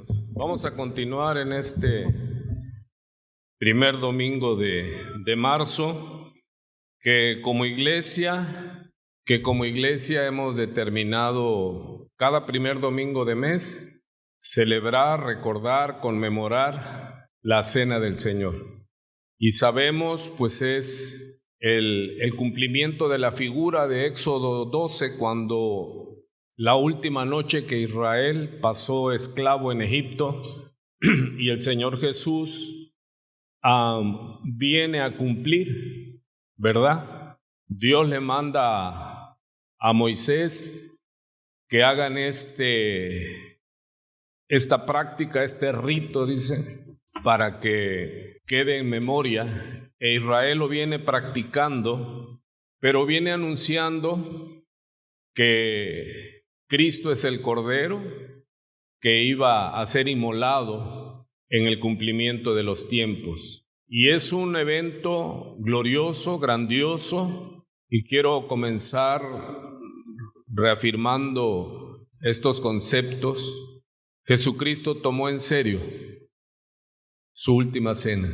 hermanos. Vamos a continuar en este primer domingo de marzo, que como iglesia hemos determinado cada primer domingo de mes celebrar, recordar, conmemorar la Cena del Señor. Y sabemos, pues es el cumplimiento de la figura de Éxodo 12, cuando la última noche que Israel pasó esclavo en Egipto y el Señor Jesús viene a cumplir, ¿verdad? Dios le manda a Moisés que hagan esta práctica, este rito, dice, para que quede en memoria. E Israel lo viene practicando, pero viene anunciando que Cristo es el Cordero que iba a ser inmolado en el cumplimiento de los tiempos. Y es un evento glorioso, grandioso, y quiero comenzar reafirmando estos conceptos. Jesucristo tomó en serio su última cena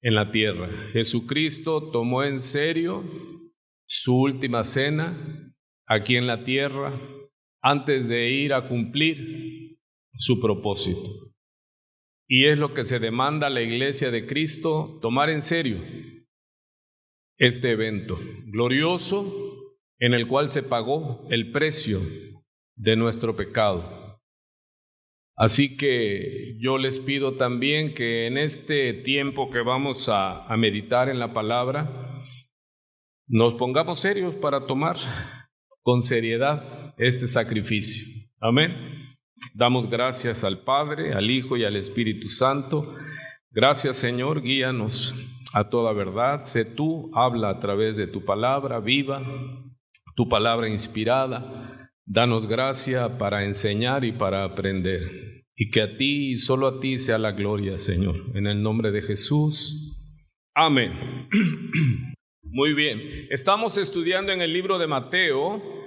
en la tierra. Jesucristo tomó en serio su última cena aquí en la tierra antes de ir a cumplir su propósito. Y es lo que se demanda a la iglesia de Cristo, tomar en serio este evento glorioso en el cual se pagó el precio de nuestro pecado. Así que yo les pido también que en este tiempo que vamos a meditar en la palabra, nos pongamos serios para tomar con seriedad este sacrificio. Amén. Damos gracias al Padre, al Hijo y al Espíritu Santo. Gracias, Señor, guíanos a toda verdad. Sé tú, habla a través de tu palabra viva, tu palabra inspirada. Danos gracia para enseñar y para aprender. Y que a ti y solo a ti sea la gloria, Señor. En el nombre de Jesús. Amén. Muy bien. Estamos estudiando en el libro de Mateo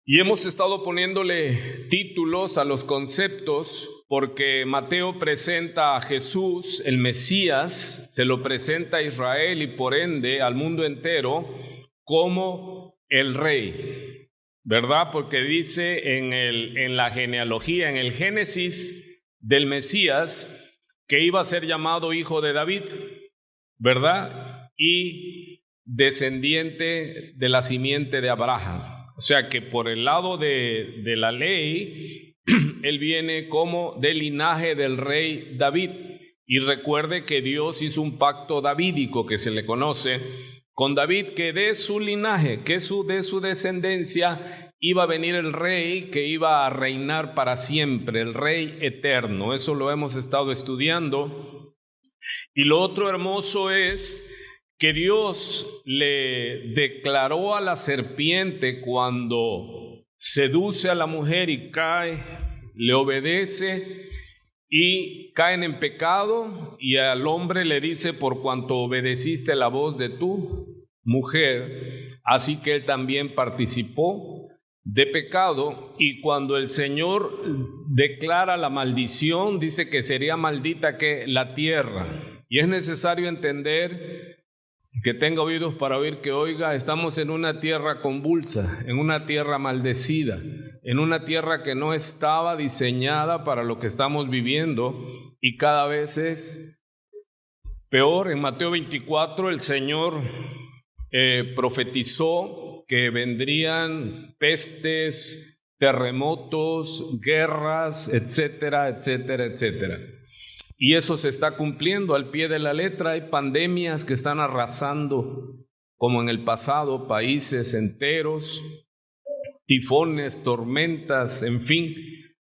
y hemos estado poniéndole títulos a los conceptos porque Mateo presenta a Jesús, el Mesías, se lo presenta a Israel y por ende al mundo entero como el Rey, ¿verdad? Porque dice en la genealogía, en el Génesis del Mesías, que iba a ser llamado hijo de David, ¿verdad? Y descendiente de la simiente de Abraham. O sea que por el lado de la ley, él viene como del linaje del rey David. Y recuerde que Dios hizo un pacto davídico que se le conoce con David, que de su linaje, que de su descendencia, iba a venir el rey que iba a reinar para siempre, el rey eterno. Eso lo hemos estado estudiando. Y lo otro hermoso es que Dios le declaró a la serpiente cuando seduce a la mujer y cae, le obedece y caen en pecado, y al hombre le dice: por cuanto obedeciste la voz de tu mujer, así que él también participó de pecado. Y cuando el Señor declara la maldición, dice que sería maldita que la tierra. Y es necesario entender, que tenga oídos para oír, que oiga, estamos en una tierra convulsa, en una tierra maldecida, en una tierra que no estaba diseñada para lo que estamos viviendo y cada vez es peor. En Mateo 24 el Señor profetizó que vendrían pestes, terremotos, guerras, etcétera, etcétera, etcétera. Y eso se está cumpliendo al pie de la letra. Hay pandemias que están arrasando, como en el pasado, países enteros, tifones, tormentas, en fin,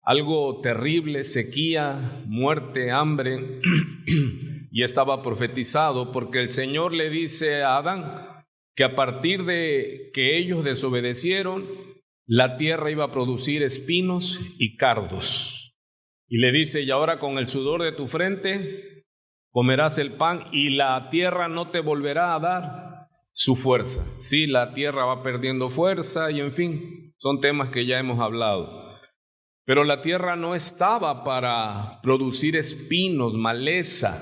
algo terrible, sequía, muerte, hambre. Y estaba profetizado porque el Señor le dice a Adán que a partir de que ellos desobedecieron, la tierra iba a producir espinos y cardos. Y le dice: y ahora con el sudor de tu frente comerás el pan, y la tierra no te volverá a dar su fuerza. Sí, la tierra va perdiendo fuerza y en fin, son temas que ya hemos hablado. Pero la tierra no estaba para producir espinos, maleza.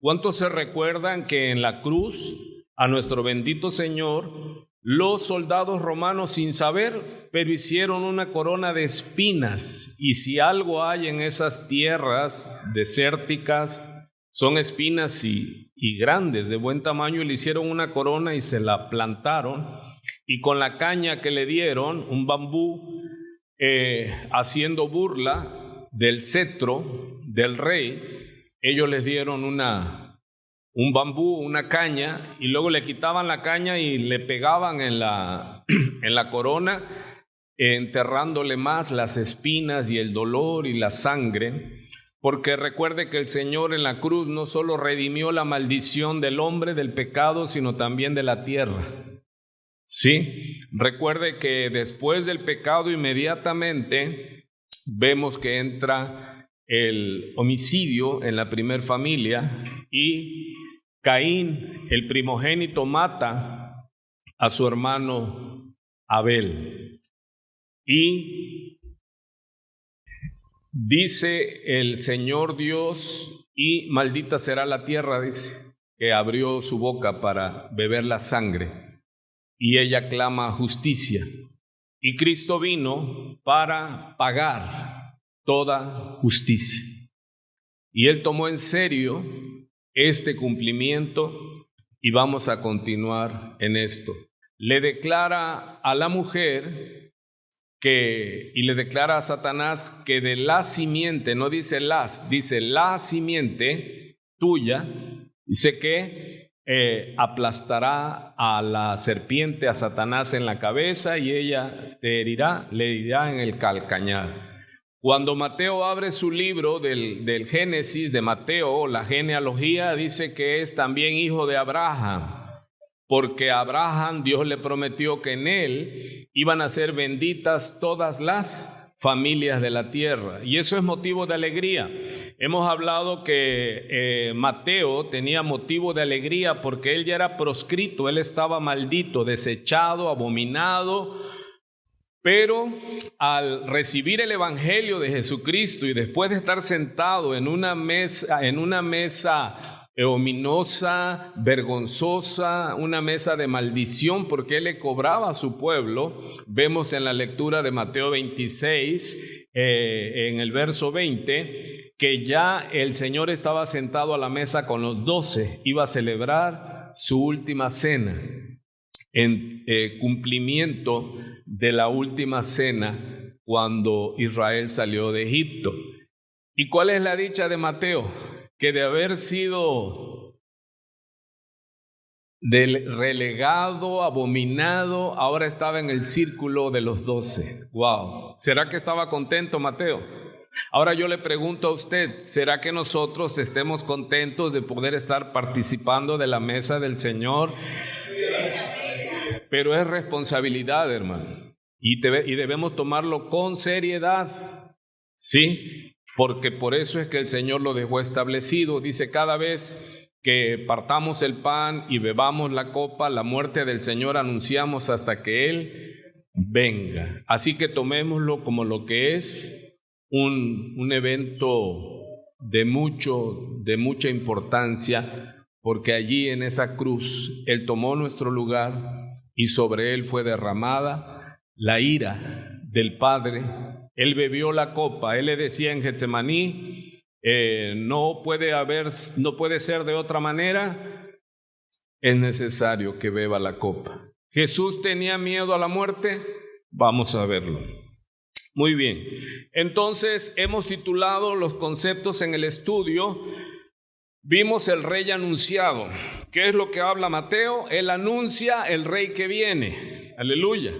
¿Cuántos se recuerdan que en la cruz a nuestro bendito Señor los soldados romanos, sin saber, pero hicieron una corona de espinas? Y si algo hay en esas tierras desérticas, son espinas y grandes, de buen tamaño, y le hicieron una corona y se la plantaron, y con la caña que le dieron, un bambú, haciendo burla del cetro del rey, ellos les dieron un bambú, una caña, y luego le quitaban la caña y le pegaban en la corona, enterrándole más las espinas y el dolor y la sangre, porque recuerde que el Señor en la cruz no solo redimió la maldición del hombre, del pecado, sino también de la tierra. Sí, recuerde que después del pecado inmediatamente vemos que entra el homicidio en la primer familia y Caín, el primogénito, mata a su hermano Abel. Y dice el Señor Dios, y maldita será la tierra, dice, que abrió su boca para beber la sangre, y ella clama justicia. Y Cristo vino para pagar toda justicia. Y Él tomó en serio este cumplimiento, y vamos a continuar en esto. Le declara a la mujer y le declara a Satanás que de la simiente, no dice dice la simiente tuya, dice que aplastará a la serpiente, a Satanás en la cabeza, y ella le herirá en el calcañar. Cuando Mateo abre su libro del Génesis de Mateo, la genealogía, dice que es también hijo de Abraham, porque a Abraham Dios le prometió que en él iban a ser benditas todas las familias de la tierra, y eso es motivo de alegría. Hemos hablado que Mateo tenía motivo de alegría porque él ya era proscrito, él estaba maldito, desechado, abominado, pero al recibir el evangelio de Jesucristo y después de estar sentado en una mesa ominosa, vergonzosa, una mesa de maldición, porque él le cobraba a su pueblo, vemos en la lectura de Mateo 26, en el verso 20, que ya el Señor estaba sentado a la mesa con los 12, iba a celebrar su última cena, en cumplimiento de la última cena cuando Israel salió de Egipto. ¿Y cuál es la dicha de Mateo? Que de haber sido relegado, abominado, ahora estaba en el círculo de los 12. ¡Wow! ¿Será que estaba contento Mateo? Ahora yo le pregunto a usted, ¿será que nosotros estemos contentos de poder estar participando de la mesa del Señor? Pero es responsabilidad, hermano, y debemos tomarlo con seriedad, ¿sí? Porque por eso es que el Señor lo dejó establecido. Dice, cada vez que partamos el pan y bebamos la copa, la muerte del Señor anunciamos hasta que Él venga. Así que tomémoslo como lo que es un evento de mucha importancia, porque allí en esa cruz Él tomó nuestro lugar y sobre Él fue derramada la ira del Padre. Él bebió la copa. Él le decía en Getsemaní, no puede ser de otra manera, es necesario que beba la copa. ¿Jesús tenía miedo a la muerte? Vamos a verlo. Muy bien, entonces hemos titulado los conceptos en el estudio. Vimos el rey anunciado. ¿Qué es lo que habla Mateo? Él anuncia el rey que viene. Aleluya.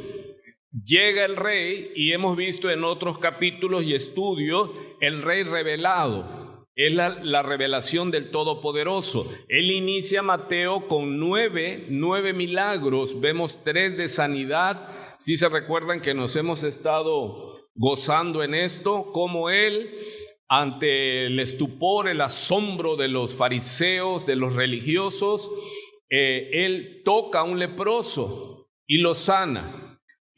Llega el rey, y hemos visto en otros capítulos y estudios el rey revelado. Es la revelación del Todopoderoso. Él inicia Mateo con nueve milagros. Vemos 3 de sanidad. Si se recuerdan que nos hemos estado gozando en esto, como él, ante el estupor, el asombro de los fariseos, de los religiosos, él toca a un leproso y lo sana.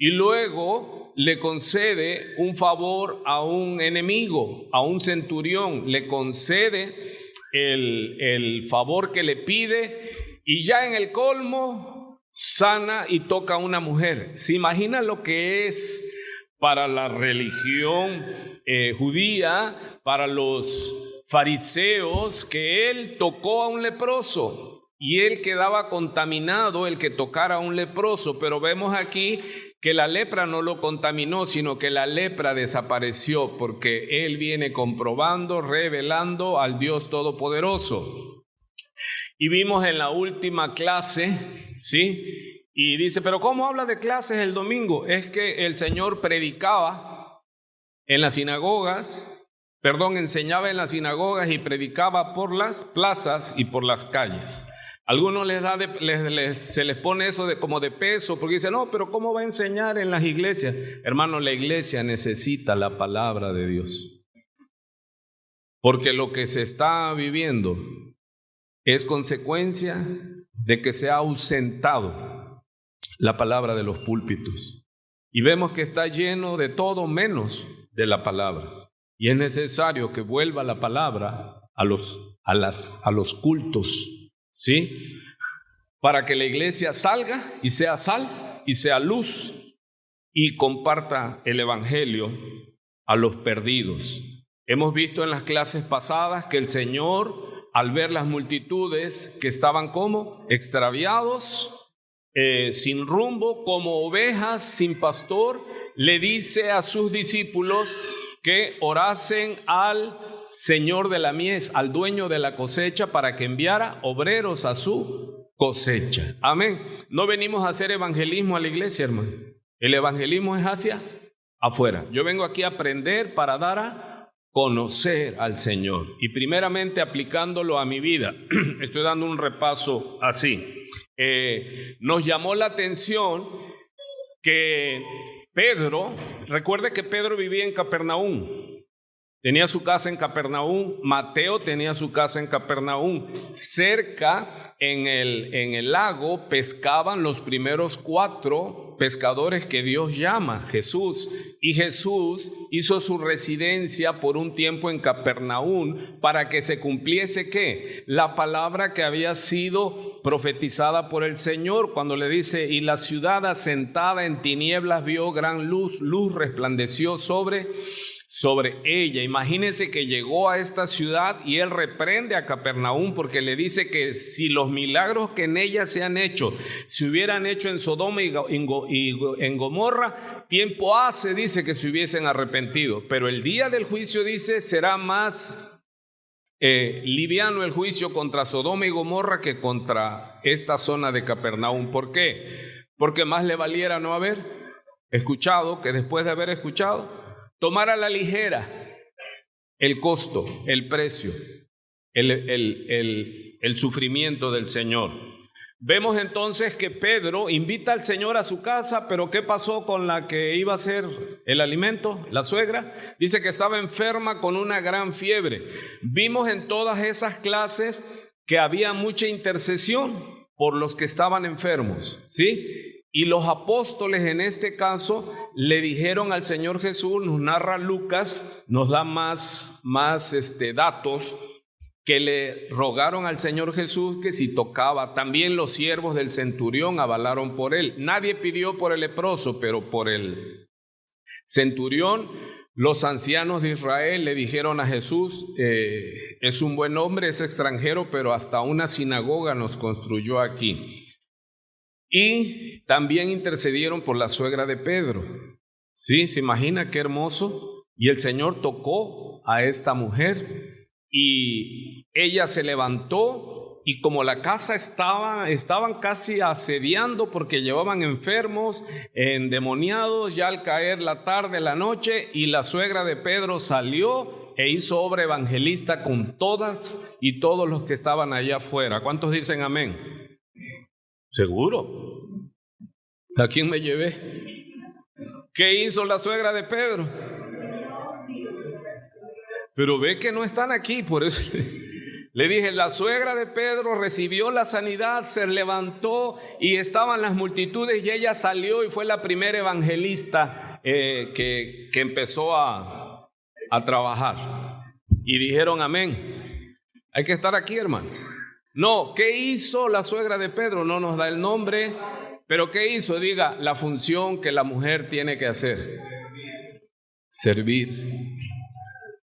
y luego le concede un favor a un enemigo, a un centurión, le concede el favor que le pide, y ya en el colmo sana y toca a una mujer. ¿Se imagina lo que es para la religión judía, para los fariseos, que él tocó a un leproso y él quedaba contaminado el que tocara a un leproso? Pero vemos aquí que la lepra no lo contaminó, sino que la lepra desapareció, porque él viene comprobando, revelando al Dios Todopoderoso. Y vimos en la última clase, ¿sí? Y dice, pero ¿cómo habla de clases el domingo? Es que el Señor predicaba en las sinagogas, enseñaba en las sinagogas y predicaba por las plazas y por las calles. Algunos se les pone eso como de peso, porque dicen, no, pero ¿cómo va a enseñar en las iglesias? Hermano, la iglesia necesita la palabra de Dios, porque lo que se está viviendo es consecuencia de que se ha ausentado la palabra de los púlpitos, y vemos que está lleno de todo menos de la palabra, y es necesario que vuelva la palabra a los cultos, ¿sí? Para que la iglesia salga y sea sal y sea luz y comparta el evangelio a los perdidos. Hemos visto en las clases pasadas que el Señor, al ver las multitudes que estaban como extraviados, sin rumbo, como ovejas sin pastor, le dice a sus discípulos que orasen al Señor de la mies, al dueño de la cosecha, para que enviara obreros a su cosecha. Amén. No venimos a hacer evangelismo a la iglesia, hermano. El evangelismo es hacia afuera. Yo vengo aquí a aprender para dar a conocer al Señor, y primeramente aplicándolo a mi vida. Estoy dando un repaso así. Nos llamó la atención que Pedro, recuerde que Pedro vivía en Capernaum, tenía su casa en Capernaum. Mateo tenía su casa en Capernaum. Cerca en el lago pescaban los primeros 4 pescadores que Dios llama, Jesús. Y Jesús hizo su residencia por un tiempo en Capernaum para que se cumpliese ¿qué? La palabra que había sido profetizada por el Señor cuando le dice, y la ciudad asentada en tinieblas vio gran luz, luz resplandeció sobre ella. Imagínense que llegó a esta ciudad y él reprende a Capernaum porque le dice que si los milagros que en ella se han hecho se hubieran hecho en Sodoma y en Gomorra, tiempo hace, dice, que se hubiesen arrepentido, pero el día del juicio, dice, será más liviano el juicio contra Sodoma y Gomorra que contra esta zona de Capernaum. ¿Por qué? Porque más le valiera no haber escuchado que después de haber escuchado tomar a la ligera el costo, el precio, el sufrimiento del Señor. Vemos entonces que Pedro invita al Señor a su casa, pero ¿qué pasó con la que iba a ser el alimento? La suegra dice que estaba enferma con una gran fiebre. Vimos en todas esas clases que había mucha intercesión por los que estaban enfermos, ¿sí? Y los apóstoles en este caso le dijeron al Señor Jesús, nos narra Lucas, nos da más datos, que le rogaron al Señor Jesús que si tocaba. También los siervos del centurión avalaron por él. Nadie pidió por el leproso, pero por el centurión, los ancianos de Israel le dijeron a Jesús, es un buen hombre, es extranjero, pero hasta una sinagoga nos construyó aquí. Y también intercedieron por la suegra de Pedro. Sí, se imagina qué hermoso. Y el Señor tocó a esta mujer y ella se levantó, y como la casa estaban casi asediando porque llevaban enfermos, endemoniados, ya al caer la tarde, la noche, y la suegra de Pedro salió e hizo obra evangelista con todas y todos los que estaban allá afuera. ¿Cuántos dicen amén? ¿Seguro? ¿A quién me llevé? ¿Qué hizo la suegra de Pedro? Pero ve que no están aquí, por eso Le dije, la suegra de Pedro recibió la sanidad, se levantó y estaban las multitudes y ella salió y fue la primera evangelista que empezó a trabajar. Y dijeron amén. Hay que estar aquí, hermano. No, ¿qué hizo la suegra de Pedro? No nos da el nombre, pero ¿qué hizo? Diga, la función que la mujer tiene que hacer. Servir.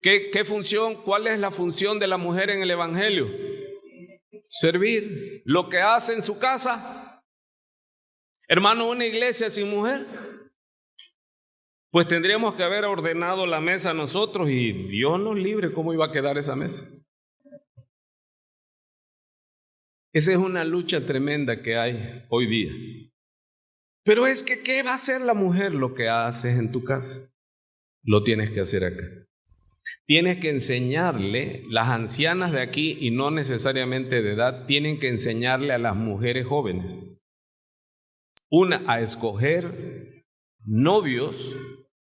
¿Qué función? ¿Cuál es la función de la mujer en el evangelio? Servir. Lo que hace en su casa. Hermano, una iglesia sin mujer, pues tendríamos que haber ordenado la mesa nosotros y Dios nos libre, ¿cómo iba a quedar esa mesa? Esa es una lucha tremenda que hay hoy día. Pero es que, ¿qué va a hacer la mujer? Lo que haces en tu casa, lo tienes que hacer acá. Tienes que enseñarle, las ancianas de aquí y no necesariamente de edad, tienen que enseñarle a las mujeres jóvenes. Una, a escoger novios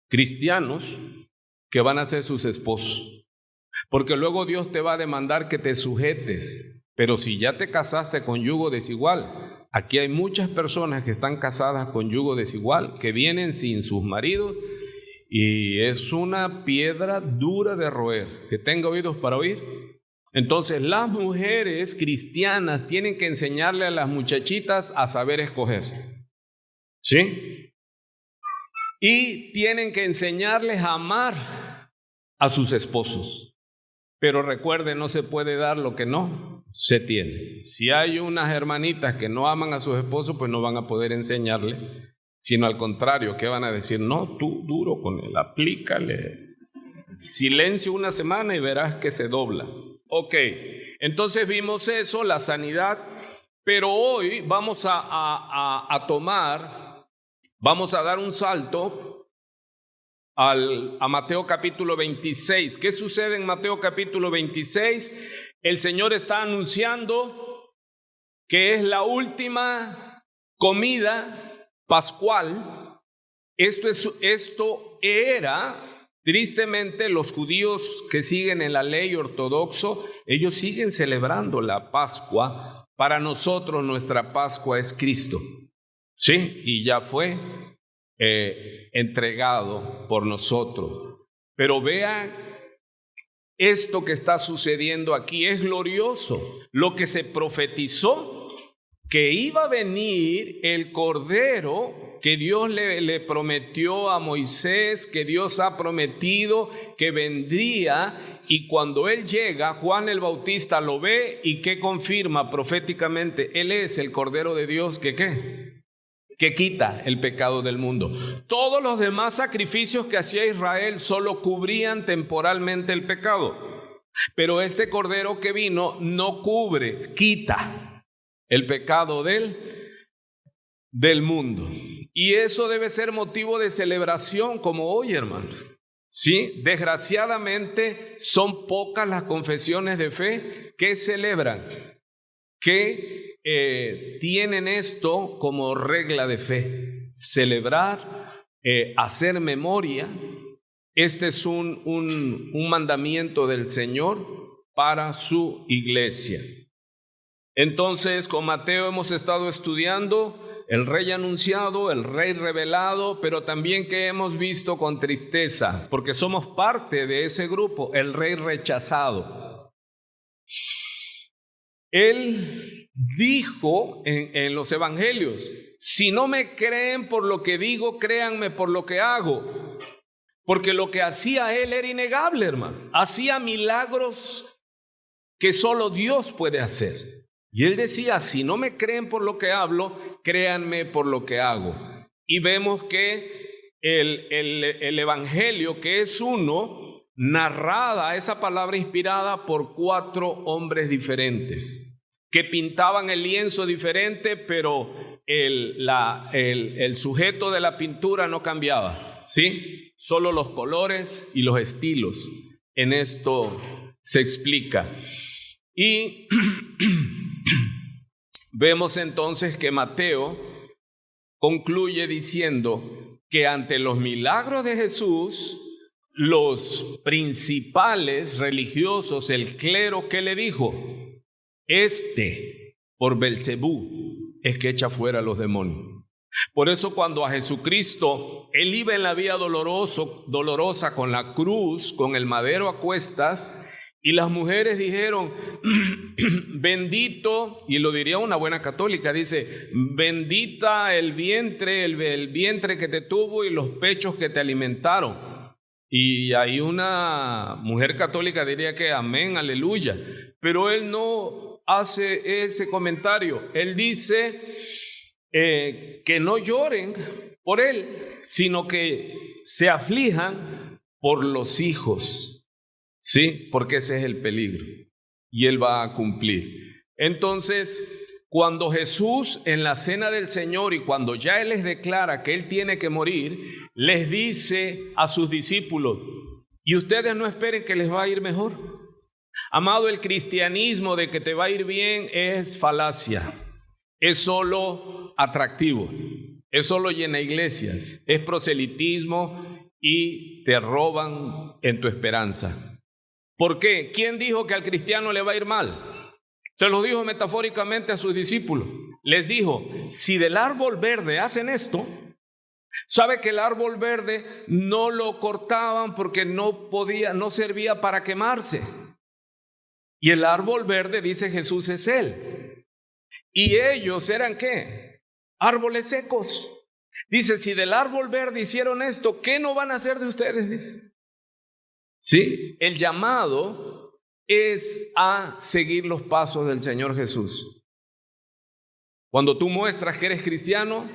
cristianos que van a ser sus esposos. Porque luego Dios te va a demandar que te sujetes. Pero si ya te casaste con yugo desigual, aquí hay muchas personas que están casadas con yugo desigual, que vienen sin sus maridos, y es una piedra dura de roer. Que tenga oídos para oír. Entonces las mujeres cristianas tienen que enseñarle a las muchachitas a saber escoger. ¿Sí? Y tienen que enseñarles a amar a sus esposos. Pero recuerden, no se puede dar lo que no se tiene. Si hay unas hermanitas que no aman a sus esposos, pues no van a poder enseñarle. Sino al contrario, ¿qué van a decir? No, tú duro con él, aplícale. Silencio una semana y verás que se dobla. Ok, entonces vimos eso, la sanidad, pero hoy vamos a dar un salto a Mateo capítulo 26. ¿Qué sucede en Mateo capítulo 26? El Señor está anunciando que es la última comida pascual. Esto era, tristemente, los judíos que siguen en la ley ortodoxo, ellos siguen celebrando la Pascua. Para nosotros nuestra Pascua es Cristo, sí, y ya fue entregado por nosotros. Pero vean, esto que está sucediendo aquí es glorioso. Lo que se profetizó, que iba a venir el Cordero que Dios le prometió a Moisés, que Dios ha prometido que vendría, y cuando Él llega, Juan el Bautista lo ve y que confirma proféticamente, Él es el Cordero de Dios que quita el pecado del mundo. Todos los demás sacrificios que hacía Israel solo cubrían temporalmente el pecado, pero este Cordero que vino no cubre, quita el pecado del mundo. Y eso debe ser motivo de celebración como hoy, hermanos. Sí, desgraciadamente son pocas las confesiones de fe que celebran, que tienen esto como regla de fe. Celebrar, hacer memoria. Este es un mandamiento del Señor para su iglesia. Entonces, con Mateo hemos estado estudiando el rey anunciado, el rey revelado, pero también que hemos visto con tristeza, porque somos parte de ese grupo, el rey rechazado. Él dijo en los evangelios, si no me creen por lo que digo, créanme por lo que hago. Porque lo que hacía él era innegable, hermano. Hacía milagros que solo Dios puede hacer. Y él decía, si no me creen por lo que hablo, créanme por lo que hago. Y vemos que el evangelio, que es uno, narrada esa palabra inspirada por 4 hombres diferentes, que pintaban el lienzo diferente, pero el sujeto de la pintura no cambiaba, ¿sí? Solo los colores y los estilos. En esto se explica. Y vemos entonces que Mateo concluye diciendo que ante los milagros de Jesús, los principales religiosos, el clero, ¿qué le dijo? Por Belcebú es que echa fuera a los demonios. Por eso cuando a Jesucristo, Él iba en la vía dolorosa con la cruz, con el madero a cuestas, y las mujeres dijeron, bendito, y lo diría una buena católica, dice, bendita el vientre que te tuvo y los pechos que te alimentaron. Y hay una mujer católica diría que amén, aleluya, pero él no hace ese comentario. Él dice que no lloren por él, sino que se aflijan por los hijos, ¿sí? Porque ese es el peligro y él va a cumplir. Entonces, cuando Jesús en la cena del Señor y cuando ya Él les declara que Él tiene que morir, les dice a sus discípulos, ¿y ustedes no esperen que les va a ir mejor? Amado, el cristianismo de que te va a ir bien es falacia, es solo atractivo, es solo llena iglesias, es proselitismo y te roban en tu esperanza. ¿Por qué? ¿Quién dijo que al cristiano le va a ir mal? Se lo dijo metafóricamente a sus discípulos. Les dijo, si del árbol verde hacen esto, sabe que el árbol verde no lo cortaban porque no servía para quemarse. Y el árbol verde, dice Jesús, es Él. Y ellos eran ¿qué? Árboles secos. Dice, si del árbol verde hicieron esto, ¿qué no van a hacer de ustedes? Dice. Sí, el llamado es a seguir los pasos del Señor Jesús. Cuando tú muestras que eres cristiano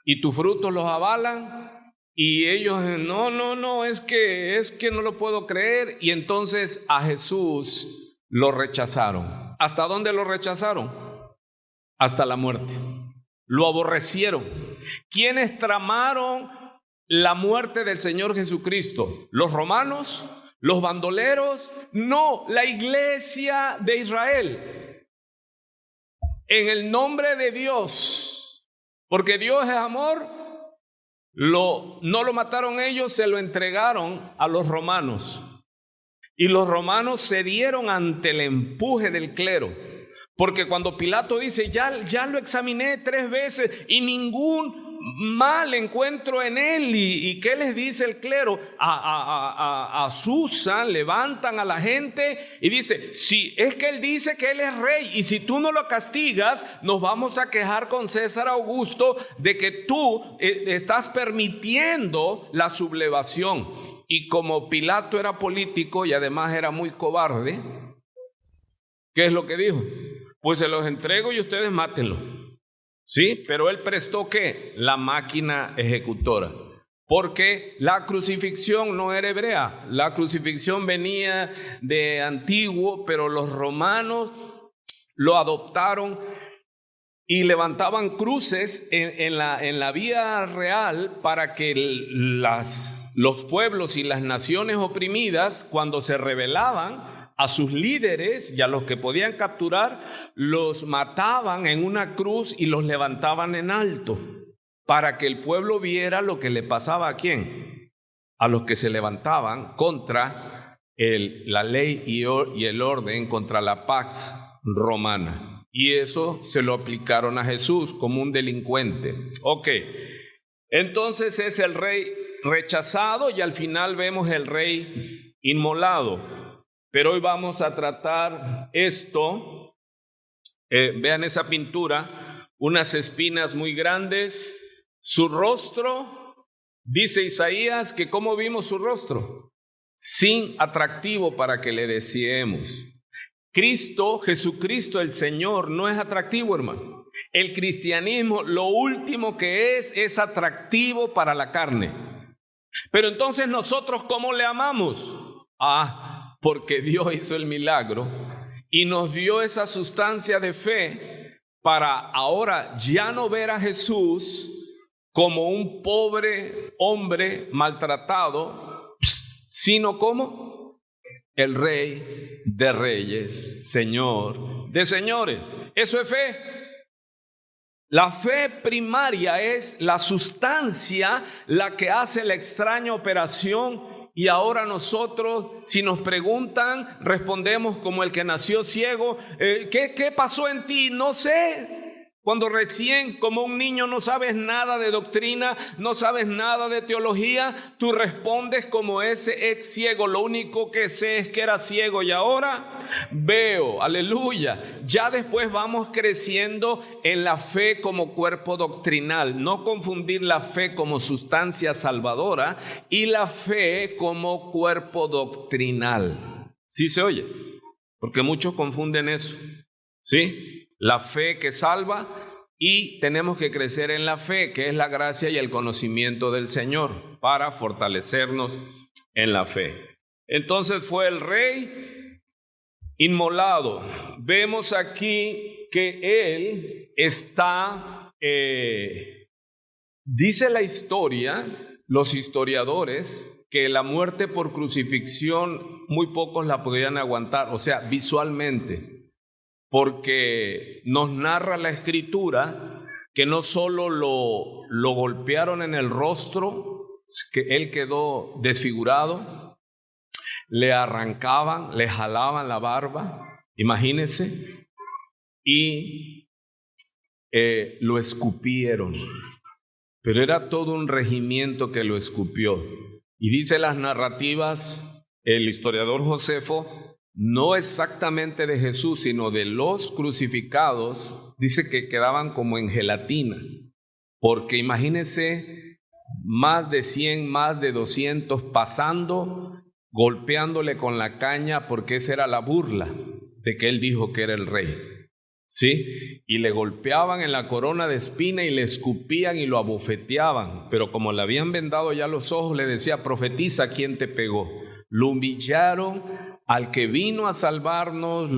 y tus frutos los avalan y ellos no, es que no lo puedo creer, y entonces a Jesús lo rechazaron. ¿Hasta dónde lo rechazaron? Hasta la muerte. Lo aborrecieron. ¿Quiénes tramaron la muerte del Señor Jesucristo? ¿Los romanos? ¿Los bandoleros? No, la iglesia de Israel. En el nombre de Dios, porque Dios es amor, no lo mataron ellos, se lo entregaron a los romanos. Y los romanos cedieron ante el empuje del clero. Porque cuando Pilato dice, ya lo examiné 3 veces y ningún mal encuentro en él, y ¿qué les dice el clero? Asusan, levantan a la gente y dice, si es que él dice que él es rey y si tú no lo castigas, nos vamos a quejar con César Augusto de que tú estás permitiendo la sublevación. Y como Pilato era político y además era muy cobarde, ¿qué es lo que dijo? Pues se los entrego y ustedes mátenlo. Sí, pero él prestó ¿qué? La máquina ejecutora. Porque la crucifixión no era hebrea, la crucifixión venía de antiguo, pero los romanos lo adoptaron y levantaban cruces en la vía real para que los pueblos y las naciones oprimidas, cuando se rebelaban a sus líderes y a los que podían capturar, los mataban en una cruz y los levantaban en alto para que el pueblo viera lo que le pasaba a ¿quién? A los que se levantaban contra la ley y el orden, contra la pax romana. Y eso se lo aplicaron a Jesús como un delincuente. Ok, entonces es el rey rechazado y al final vemos el rey inmolado. Pero hoy vamos a tratar esto. Vean esa pintura, unas espinas muy grandes, su rostro, dice Isaías que ¿cómo vimos su rostro? Sin atractivo para que le deseemos. Jesucristo el Señor no es atractivo, hermano. El cristianismo lo último que es atractivo para la carne. Pero entonces nosotros ¿cómo le amamos? Porque Dios hizo el milagro y nos dio esa sustancia de fe para ahora ya no ver a Jesús como un pobre hombre maltratado, sino como el Rey de Reyes, Señor de Señores. Eso es fe. La fe primaria es la sustancia la que hace la extraña operación y ahora nosotros, si nos preguntan, respondemos como el que nació ciego. ¿Qué pasó en ti? No sé. Cuando recién, como un niño, no sabes nada de doctrina, no sabes nada de teología, tú respondes como ese ex ciego. Lo único que sé es que era ciego y ahora veo. Aleluya. Ya después vamos creciendo en la fe como cuerpo doctrinal. No confundir la fe como sustancia salvadora y la fe como cuerpo doctrinal. ¿Sí se oye? Porque muchos confunden eso. ¿Sí? La fe que salva, y tenemos que crecer en la fe, que es la gracia y el conocimiento del Señor, para fortalecernos en la fe. Entonces fue el rey inmolado. Vemos aquí que él está, dice la historia, los historiadores, que la muerte por crucifixión muy pocos la podían aguantar, o sea, visualmente. Porque nos narra la Escritura que no solo lo golpearon en el rostro, que él quedó desfigurado, le arrancaban, le jalaban la barba, imagínense, y lo escupieron. Pero era todo un regimiento que lo escupió. Y dice las narrativas, el historiador Josefo, no exactamente de Jesús, sino de los crucificados, dice que quedaban como en gelatina, porque imagínense, más de 100, más de 200 pasando, golpeándole con la caña, porque esa era la burla de que él dijo que era el rey, ¿sí? Y le golpeaban en la corona de espina y le escupían y lo abofeteaban, pero como le habían vendado ya los ojos, le decía: profetiza quién te pegó. Lo humillaron. Al que vino a salvarnos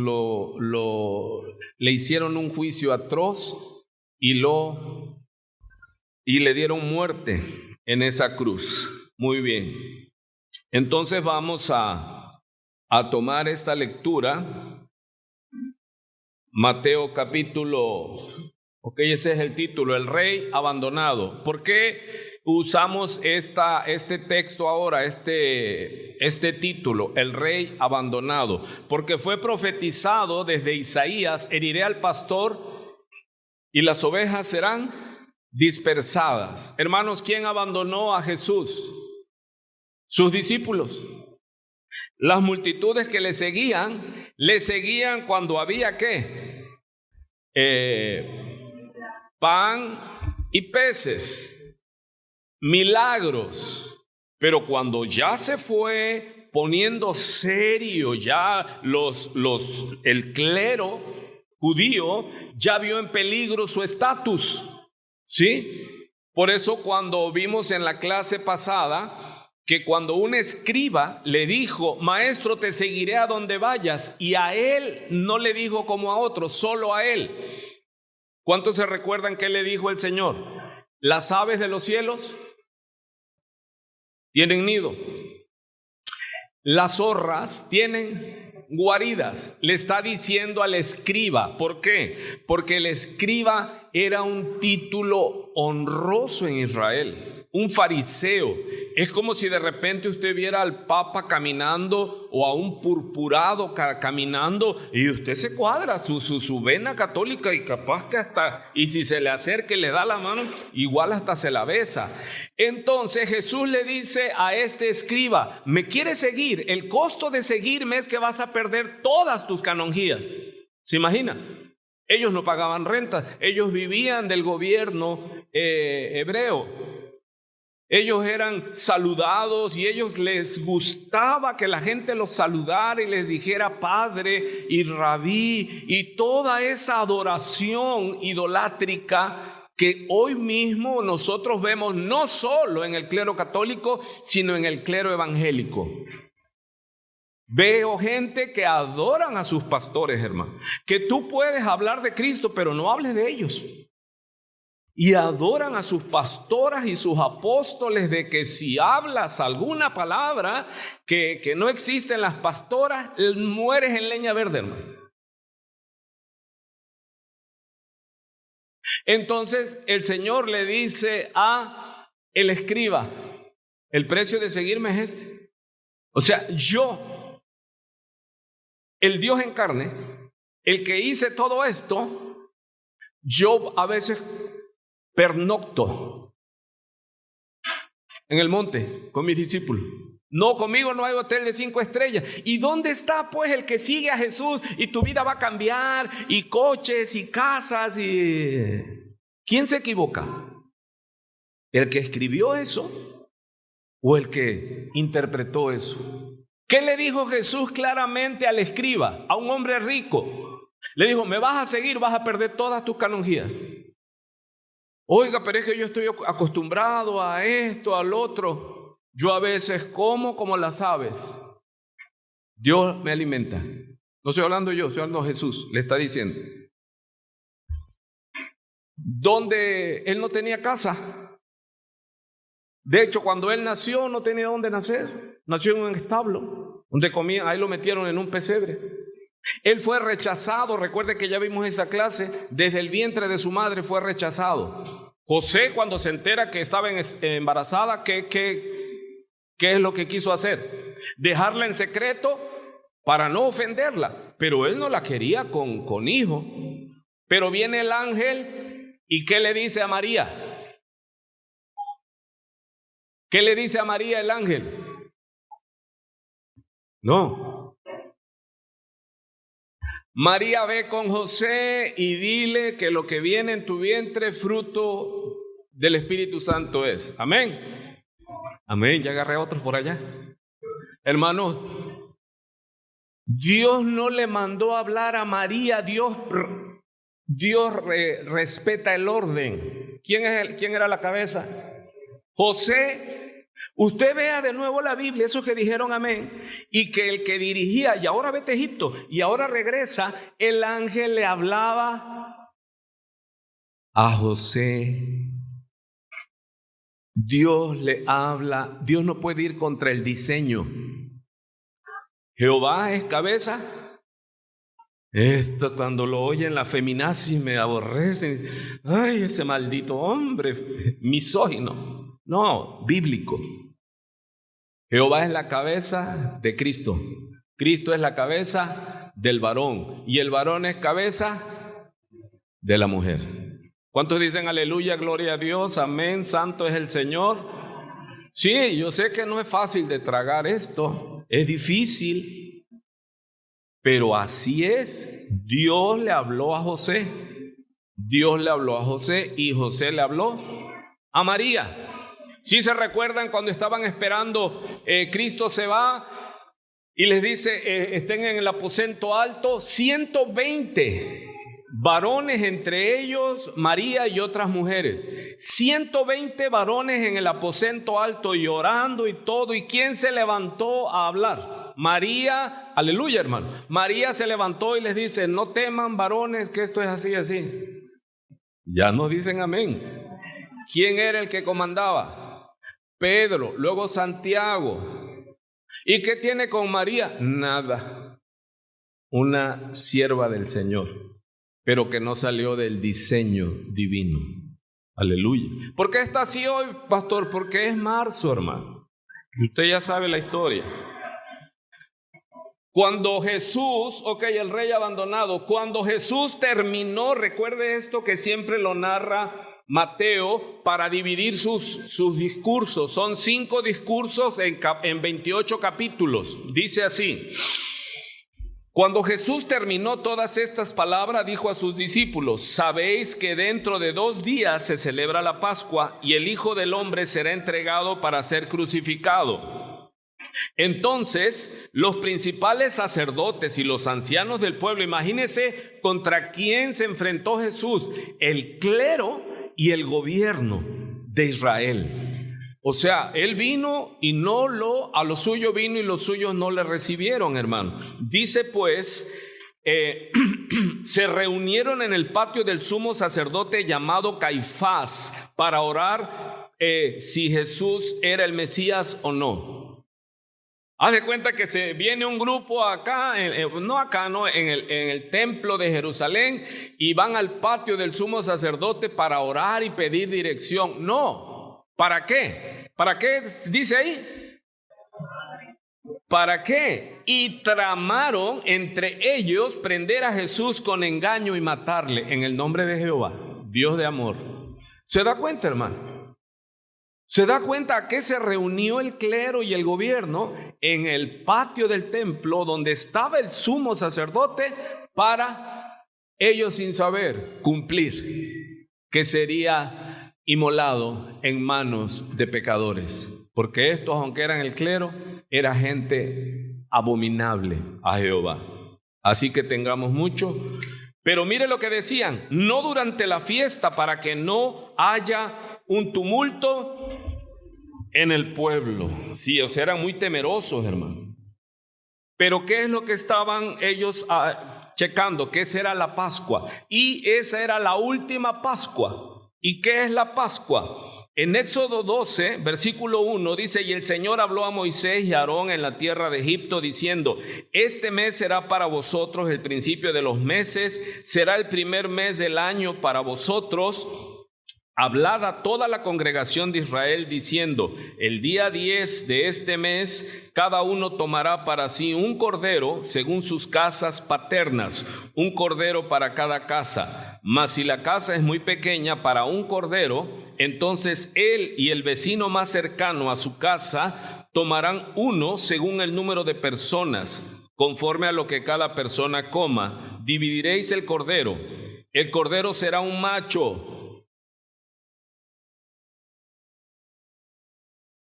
le hicieron un juicio atroz y le dieron muerte en esa cruz. Muy bien. Entonces vamos a tomar esta lectura. Mateo capítulo, ese es el título, el rey abandonado. ¿Por qué usamos este texto ahora, este título, el rey abandonado? Porque fue profetizado desde Isaías: heriré al pastor y las ovejas serán dispersadas. Hermanos, ¿quién abandonó a Jesús? Sus discípulos. Las multitudes que le seguían cuando había ¿qué? Pan y peces. Milagros, pero cuando ya se fue poniendo serio, ya el clero judío ya vio en peligro su estatus, ¿sí? Por eso cuando vimos en la clase pasada que cuando un escriba le dijo: maestro, te seguiré a donde vayas, y a él no le dijo como a otros, solo a él. ¿Cuántos se recuerdan qué le dijo el Señor? Las aves de los cielos tienen nido, las zorras tienen guaridas. Le está diciendo al escriba. ¿Por qué? Porque el escriba era un título honroso en Israel, un fariseo. Es como si de repente usted viera al Papa caminando o a un purpurado caminando y usted se cuadra su vena católica, y capaz que hasta, y si se le acerca y le da la mano, igual hasta se la besa. Entonces Jesús le dice a este escriba: ¿me quieres seguir? El costo de seguirme es que vas a perder todas tus canonjías. ¿Se imagina? Ellos no pagaban renta, ellos vivían del gobierno hebreo. Ellos eran saludados y ellos les gustaba que la gente los saludara y les dijera padre y rabí, y toda esa adoración idolátrica que hoy mismo nosotros vemos no solo en el clero católico, sino en el clero evangélico. Veo gente que adoran a sus pastores, hermano, que tú puedes hablar de Cristo, pero no hables de ellos. Y adoran a sus pastoras y sus apóstoles, de que si hablas alguna palabra que no existe en las pastoras, mueres en leña verde, hermano. Entonces el Señor le dice a el escriba: el precio de seguirme es este. O sea, yo, el Dios en carne, el que hice todo esto, yo a veces pernocto en el monte con mis discípulos. No, conmigo no hay hotel de 5 estrellas. ¿Y dónde está pues el que sigue a Jesús y tu vida va a cambiar? Y coches y casas y... ¿Quién se equivoca? ¿El que escribió eso o el que interpretó eso? ¿Qué le dijo Jesús claramente al escriba, a un hombre rico? Le dijo, me vas a seguir, vas a perder todas tus canonjías. Oiga, pero es que yo estoy acostumbrado a esto, al otro. Yo a veces como las aves. Dios me alimenta. No estoy hablando yo, estoy hablando Jesús. Le está diciendo. Donde él no tenía casa. De hecho, cuando él nació, no tenía dónde nacer. Nació en un establo, donde comía, ahí lo metieron en un pesebre. Él fue rechazado, recuerde que ya vimos esa clase, desde el vientre de su madre fue rechazado. José, cuando se entera que estaba embarazada, ¿qué es lo que quiso hacer? Dejarla en secreto para no ofenderla, pero él no la quería con hijo. Pero viene el ángel y ¿qué le dice a María? ¿Qué le dice a María el ángel? No. María, ve con José y dile que lo que viene en tu vientre fruto del Espíritu Santo es. Amén. Amén. Ya agarré a otros por allá. Hermanos, Dios no le mandó a hablar a María. Dios respeta el orden. ¿Quién era la cabeza? José. Usted vea de nuevo la Biblia, esos que dijeron amén, y que el que dirigía, y ahora vete a Egipto, y ahora regresa, el ángel le hablaba a José. Dios le habla, Dios no puede ir contra el diseño. Jehová es cabeza. Esto cuando lo oyen la feminazi me aborrecen. Ay, ese maldito hombre misógino. No, bíblico. Jehová es la cabeza de Cristo. Cristo es la cabeza del varón. Y el varón es cabeza de la mujer. ¿Cuántos dicen aleluya, gloria a Dios, amén, santo es el Señor? Sí, yo sé que no es fácil de tragar esto. Es difícil. Pero así es. Dios le habló a José. Dios le habló a José y José le habló a María. Si se recuerdan cuando estaban esperando, Cristo se va y les dice, estén en el aposento alto, 120 varones, entre ellos María y otras mujeres. 120 varones en el aposento alto llorando y todo. ¿Y quién se levantó a hablar? María, aleluya hermano. María se levantó y les dice, no teman varones, que esto es así, así. Ya no dicen amén. ¿Quién era el que comandaba? Pedro, luego Santiago. ¿Y qué tiene con María? Nada. Una sierva del Señor, pero que no salió del diseño divino. Aleluya. ¿Por qué está así hoy, pastor? Porque es marzo, hermano. Usted ya sabe la historia. Cuando Jesús, el rey abandonado, cuando Jesús terminó, recuerde esto que siempre lo narra Mateo para dividir sus discursos. Son 5 discursos en 28 capítulos. Dice así: cuando Jesús terminó todas estas palabras, dijo a sus discípulos: sabéis que dentro de 2 días se celebra la Pascua y el Hijo del Hombre será entregado para ser crucificado. Entonces los principales sacerdotes y los ancianos del pueblo, imagínense contra quién se enfrentó Jesús: el clero y el gobierno de Israel. O sea, él vino y a lo suyo vino y los suyos no le recibieron, hermano. Dice pues, se reunieron en el patio del sumo sacerdote llamado Caifás para orar si Jesús era el Mesías o no. Haz de cuenta que se viene un grupo acá, en el templo de Jerusalén, y van al patio del sumo sacerdote para orar y pedir dirección. No, ¿para qué? ¿Para qué dice ahí? ¿Para qué? Y tramaron entre ellos prender a Jesús con engaño y matarle en el nombre de Jehová, Dios de amor. ¿Se da cuenta, hermano? ¿Se da cuenta a qué se reunió el clero y el gobierno en el patio del templo donde estaba el sumo sacerdote para ellos, sin saber, cumplir que sería inmolado en manos de pecadores? Porque estos, aunque eran el clero, era gente abominable a Jehová. Así que tengamos mucho. Pero mire lo que decían: no durante la fiesta, para que no haya un tumulto en el pueblo. Sí, o sea, eran muy temerosos, hermano. Pero ¿qué es lo que estaban ellos checando? Que esa era la Pascua. Y esa era la última Pascua. ¿Y qué es la Pascua? En Éxodo 12, versículo 1 dice: y el Señor habló a Moisés y a Aarón en la tierra de Egipto, diciendo: este mes será para vosotros el principio de los meses, será el primer mes del año para vosotros. Hablad a toda la congregación de Israel diciendo: el día 10 de este mes cada uno tomará para sí un cordero según sus casas paternas, un cordero para cada casa. Mas si la casa es muy pequeña para un cordero, entonces él y el vecino más cercano a su casa tomarán uno según el número de personas, conforme a lo que cada persona coma. Dividiréis el cordero. El cordero será un macho.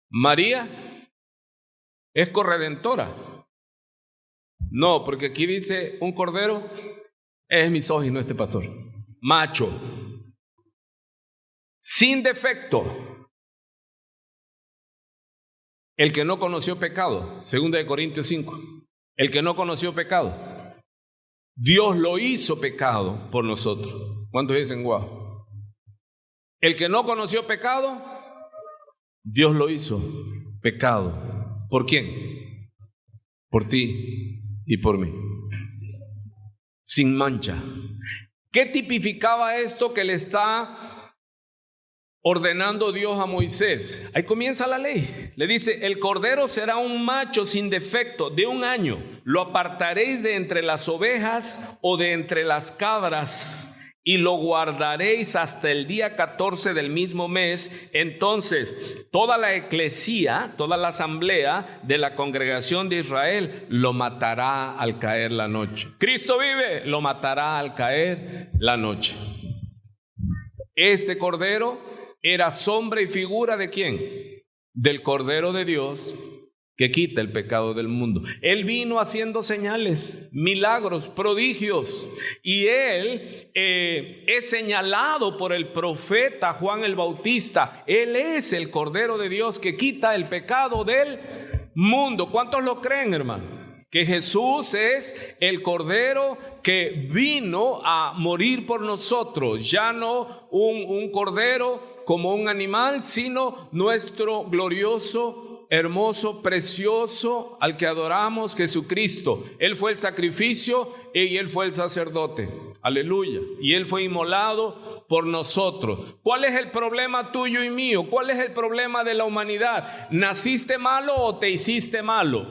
María es corredentora. No, porque aquí dice un cordero, es misógino este pastor. Macho, sin defecto, el que no conoció pecado, 2 Corintios 5, el que no conoció pecado, Dios lo hizo pecado por nosotros. ¿Cuántos dicen guau? El que no conoció pecado, Dios lo hizo pecado. ¿Por quién? Por ti y por mí. Sin mancha. ¿Qué tipificaba esto que le está ordenando Dios a Moisés? Ahí comienza la ley. Le dice: el cordero será un macho sin defecto de un año. Lo apartaréis de entre las ovejas o de entre las cabras, y lo guardaréis hasta el día 14 del mismo mes. Entonces toda la eclesía, toda la asamblea de la congregación de Israel lo matará al caer la noche. Cristo vive, lo matará al caer la noche. Este cordero era sombra y figura ¿de quién? Del Cordero de Dios que quita el pecado del mundo. Él vino haciendo señales, milagros, prodigios, y él es señalado por el profeta Juan el Bautista. Él es el Cordero de Dios que quita el pecado del mundo. ¿Cuántos lo creen, hermano? Que Jesús es el Cordero que vino a morir por nosotros, ya no un cordero como un animal, sino nuestro glorioso, hermoso, precioso, al que adoramos, Jesucristo. Él fue el sacrificio y Él fue el sacerdote. Aleluya. Y Él fue inmolado por nosotros. ¿Cuál es el problema tuyo y mío? ¿Cuál es el problema de la humanidad? ¿Naciste malo o te hiciste malo?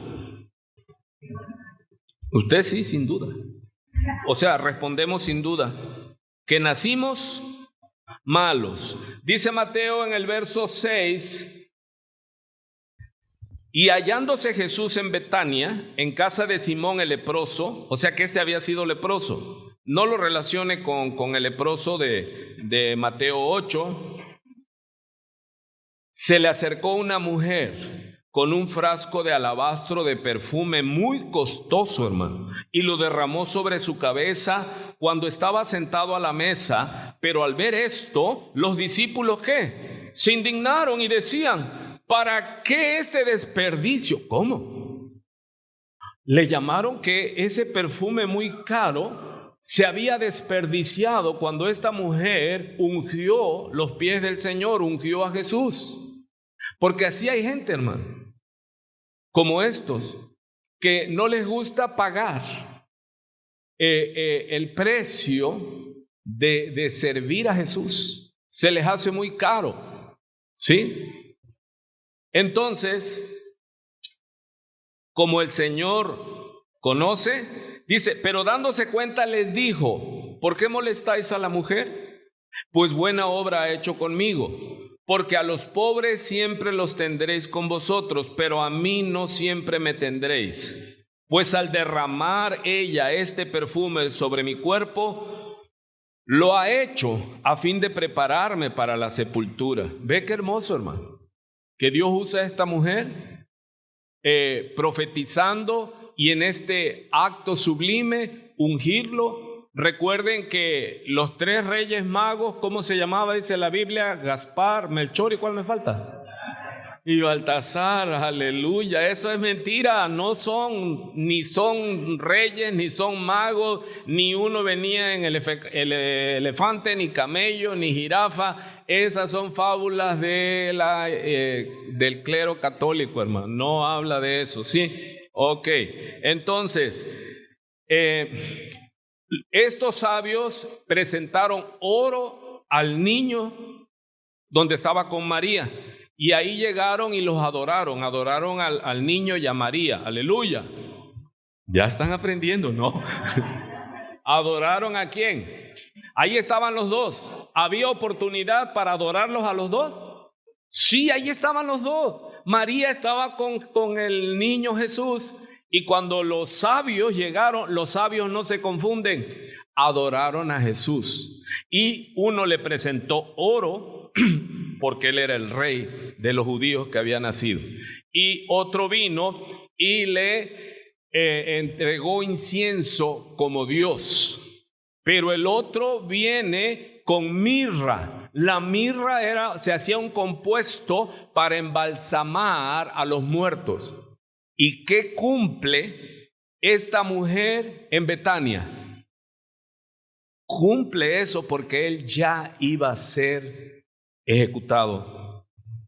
Usted sí, sin duda. O sea, respondemos sin duda que nacimos malos. Dice Mateo en el verso 6: y hallándose Jesús en Betania, en casa de Simón el leproso, o sea que este había sido leproso. No lo relacione con el leproso de Mateo 8. Se le acercó una mujer con un frasco de alabastro de perfume muy costoso, hermano, y lo derramó sobre su cabeza cuando estaba sentado a la mesa. Pero al ver esto, los discípulos, ¿qué? Se indignaron y decían: ¿para qué este desperdicio? ¿Cómo? Le llamaron que ese perfume muy caro se había desperdiciado cuando esta mujer ungió los pies del Señor, ungió a Jesús. Porque así hay gente, hermano, como estos, que no les gusta pagar el precio de servir a Jesús. Se les hace muy caro, ¿sí? Entonces, como el Señor conoce, dice, pero dándose cuenta les dijo, ¿por qué molestáis a la mujer? Pues buena obra ha hecho conmigo, porque a los pobres siempre los tendréis con vosotros, pero a mí no siempre me tendréis. Pues al derramar ella este perfume sobre mi cuerpo, lo ha hecho a fin de prepararme para la sepultura. Ve qué hermoso, hermano, que Dios usa a esta mujer profetizando y en este acto sublime ungirlo. Recuerden que los 3 reyes magos, ¿cómo se llamaba? Dice la Biblia, Gaspar, Melchor, ¿y cuál me falta? Y Baltasar, aleluya. Eso es mentira, no son, ni son reyes, ni son magos, ni uno venía en el elefante, ni camello, ni jirafa. Esas son fábulas del clero católico, hermano, no habla de eso, ¿sí? Ok, entonces, estos sabios presentaron oro al niño donde estaba con María, y ahí llegaron y los adoraron al niño y a María, aleluya. Ya están aprendiendo, ¿no? ¿Adoraron a quién? Ahí estaban los dos. ¿Había oportunidad para adorarlos a los dos? Sí, ahí estaban los dos. María estaba con el niño Jesús, y cuando los sabios llegaron, los sabios no se confunden, adoraron a Jesús. Y uno le presentó oro, porque él era el rey de los judíos que había nacido. Y otro vino y le entregó incienso como Dios. Pero el otro viene con mirra. La mirra se hacía un compuesto para embalsamar a los muertos. ¿Y qué cumple esta mujer en Betania? Cumple eso porque él ya iba a ser ejecutado.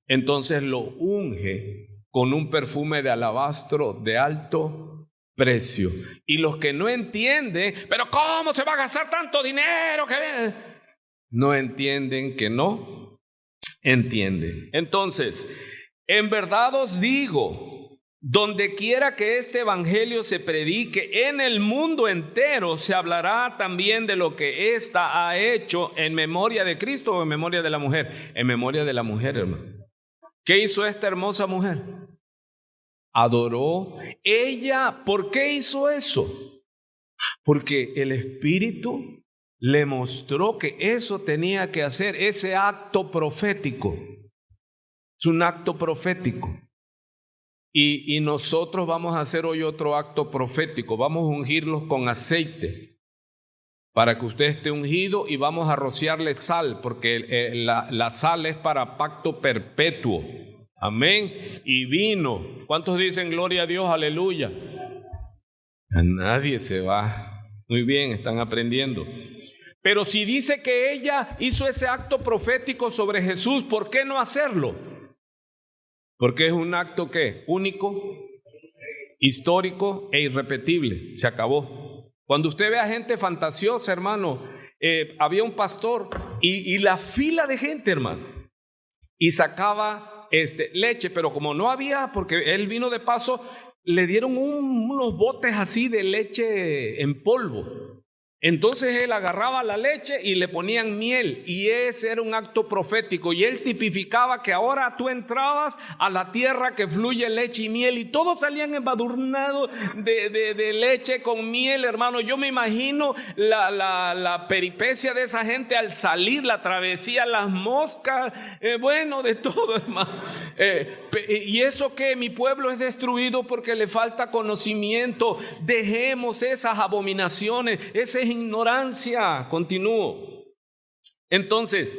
Entonces lo unge con un perfume de alabastro de alto precio. Y los que no entienden, pero ¿cómo se va a gastar tanto dinero? No entienden que no entienden. Entonces, en verdad os digo, donde quiera que este evangelio se predique en el mundo entero, se hablará también de lo que ésta ha hecho en memoria de Cristo o en memoria de la mujer. En memoria de la mujer, hermano. ¿Qué hizo esta hermosa mujer? Adoró. Ella, ¿por qué hizo eso? Porque el Espíritu le mostró que eso tenía que hacer, ese acto profético. Es un acto profético. Y nosotros vamos a hacer hoy otro acto profético. Vamos a ungirlos con aceite para que usted esté ungido, y vamos a rociarle sal, porque la sal es para pacto perpetuo. Amén. Y vino. ¿Cuántos dicen gloria a Dios? Aleluya. A nadie se va. Muy bien, están aprendiendo. Pero si dice que ella hizo ese acto profético sobre Jesús, ¿por qué no hacerlo? Porque es un acto ¿qué? Único, histórico e irrepetible. Se acabó. Cuando usted ve a gente fantasiosa, hermano, había un pastor y la fila de gente, hermano, y sacaba leche, pero como no había, porque él vino de paso, le dieron unos botes así de leche en polvo. Entonces él agarraba la leche y le ponían miel, y ese era un acto profético, y él tipificaba que ahora tú entrabas a la tierra que fluye leche y miel, y todos salían embadurnados de leche con miel, hermano. Yo me imagino la peripecia de esa gente al salir, la travesía, las moscas, bueno, de todo, hermano. Y eso que mi pueblo es destruido porque le falta conocimiento. Dejemos esas abominaciones, esa es ignorancia. Continúo. Entonces,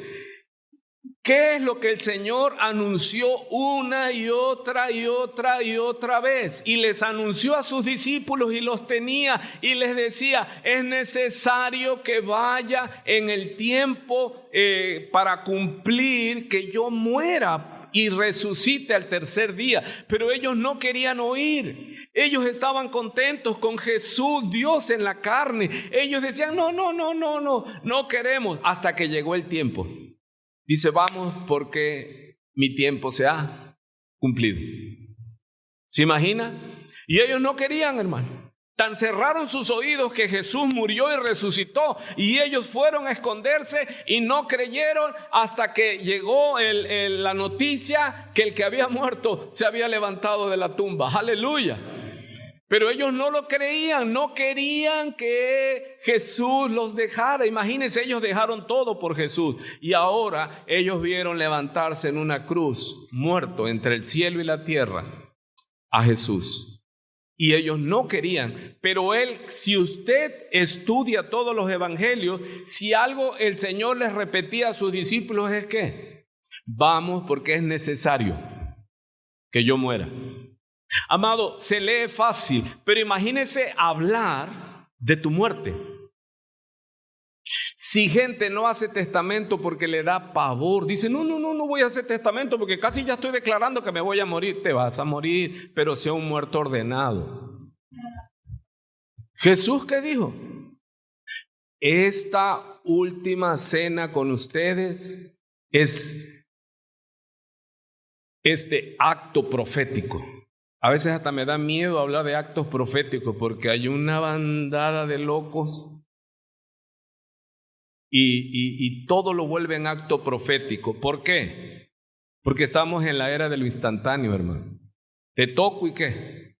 ¿qué es lo que el Señor anunció una y otra y otra y otra vez? Y les anunció a sus discípulos y los tenía y les decía: es necesario que vaya en el tiempo para cumplir que yo muera y resucite al tercer día. Pero ellos no querían oír. Ellos estaban contentos con Jesús, Dios en la carne. Ellos decían: no queremos. Hasta que llegó el tiempo. Dice: vamos porque mi tiempo se ha cumplido. ¿Se imagina? Y ellos no querían, hermano. Tan cerraron sus oídos que Jesús murió y resucitó, y ellos fueron a esconderse y no creyeron hasta que llegó la noticia que el que había muerto se había levantado de la tumba. ¡Aleluya! Pero ellos no lo creían, no querían que Jesús los dejara. Imagínense, ellos dejaron todo por Jesús y ahora ellos vieron levantarse en una cruz, muerto entre el cielo y la tierra, a Jesús. Y ellos no querían, pero si usted estudia todos los evangelios, si algo el Señor les repetía a sus discípulos es que vamos porque es necesario que yo muera. Amado, se lee fácil, pero imagínese hablar de tu muerte. Si gente no hace testamento porque le da pavor, dice, no voy a hacer testamento porque casi ya estoy declarando que me voy a morir. Te vas a morir, pero sea un muerto ordenado. Jesús, ¿qué dijo? Esta última cena con ustedes es este acto profético. A veces hasta me da miedo hablar de actos proféticos porque hay una bandada de locos y todo lo vuelven acto profético. ¿Por qué? Porque estamos en la era de lo instantáneo, hermano. Te toco y ¿qué?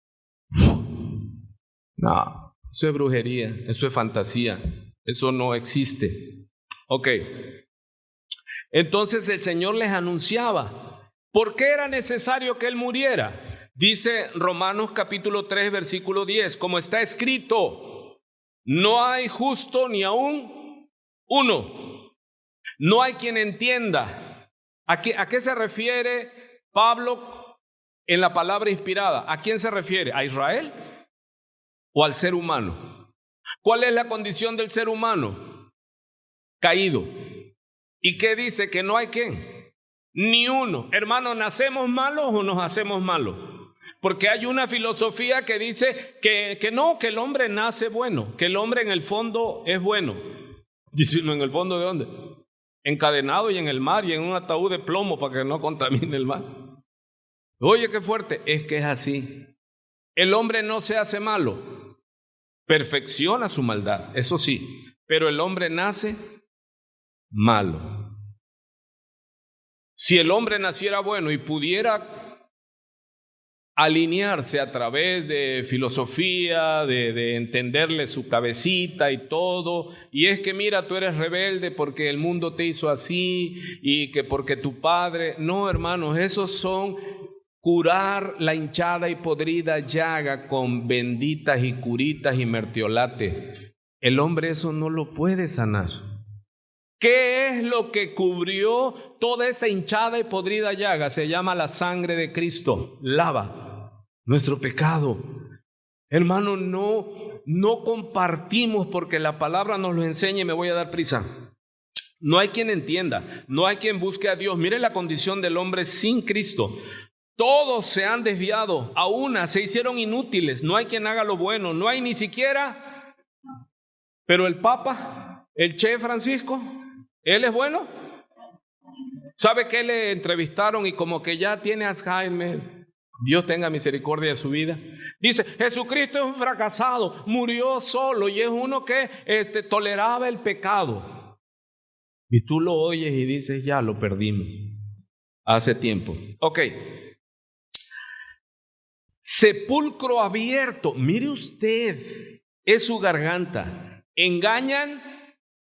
No, eso es brujería, eso es fantasía, eso no existe. Ok. Entonces el Señor les anunciaba, ¿por qué era necesario que Él muriera? Dice Romanos capítulo 3, versículo 10, como está escrito, no hay justo ni aún uno, no hay quien entienda. ¿A qué se refiere Pablo en la palabra inspirada? ¿A quién se refiere? ¿A Israel o al ser humano? ¿Cuál es la condición del ser humano? Caído. ¿Y qué dice? Que no hay quién, ni uno. Hermano, ¿nacemos malos o nos hacemos malos? Porque hay una filosofía que dice que no, que el hombre nace bueno, que el hombre en el fondo es bueno. Dice, ¿en el fondo de dónde? Encadenado y en el mar y en un ataúd de plomo para que no contamine el mar. Oye, qué fuerte. Es que es así. El hombre no se hace malo, perfecciona su maldad, eso sí, pero el hombre nace malo. Si el hombre naciera bueno y pudiera alinearse a través de filosofía, de entenderle su cabecita y todo, y es que mira, tú eres rebelde porque el mundo te hizo así y que porque tu padre, no, hermanos, esos son curar la hinchada y podrida llaga con benditas y curitas y mertiolate. El hombre eso no lo puede sanar. ¿Qué es lo que cubrió toda esa hinchada y podrida llaga? Se llama la sangre de Cristo. Lava nuestro pecado. Hermano, no compartimos porque la palabra nos lo enseña y me voy a dar prisa. No hay quien entienda, no hay quien busque a Dios. Mire la condición del hombre sin Cristo. Todos se han desviado, a una se hicieron inútiles, no hay quien haga lo bueno, no hay ni siquiera. Pero el Papa, el Che Francisco, ¿él es bueno? ¿Sabe que le entrevistaron y como que ya tiene Alzheimer? Dios tenga misericordia de su vida. Dice, Jesucristo es un fracasado, murió solo y es uno que toleraba el pecado. Y tú lo oyes y dices, ya lo perdimos hace tiempo. Ok. Sepulcro abierto, mire usted, es su garganta. Engañan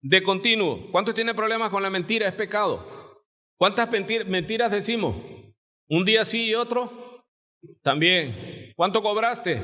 de continuo. ¿Cuántos tienen problemas con la mentira? Es pecado. ¿Cuántas mentiras decimos? Un día sí y otro también. ¿Cuánto cobraste?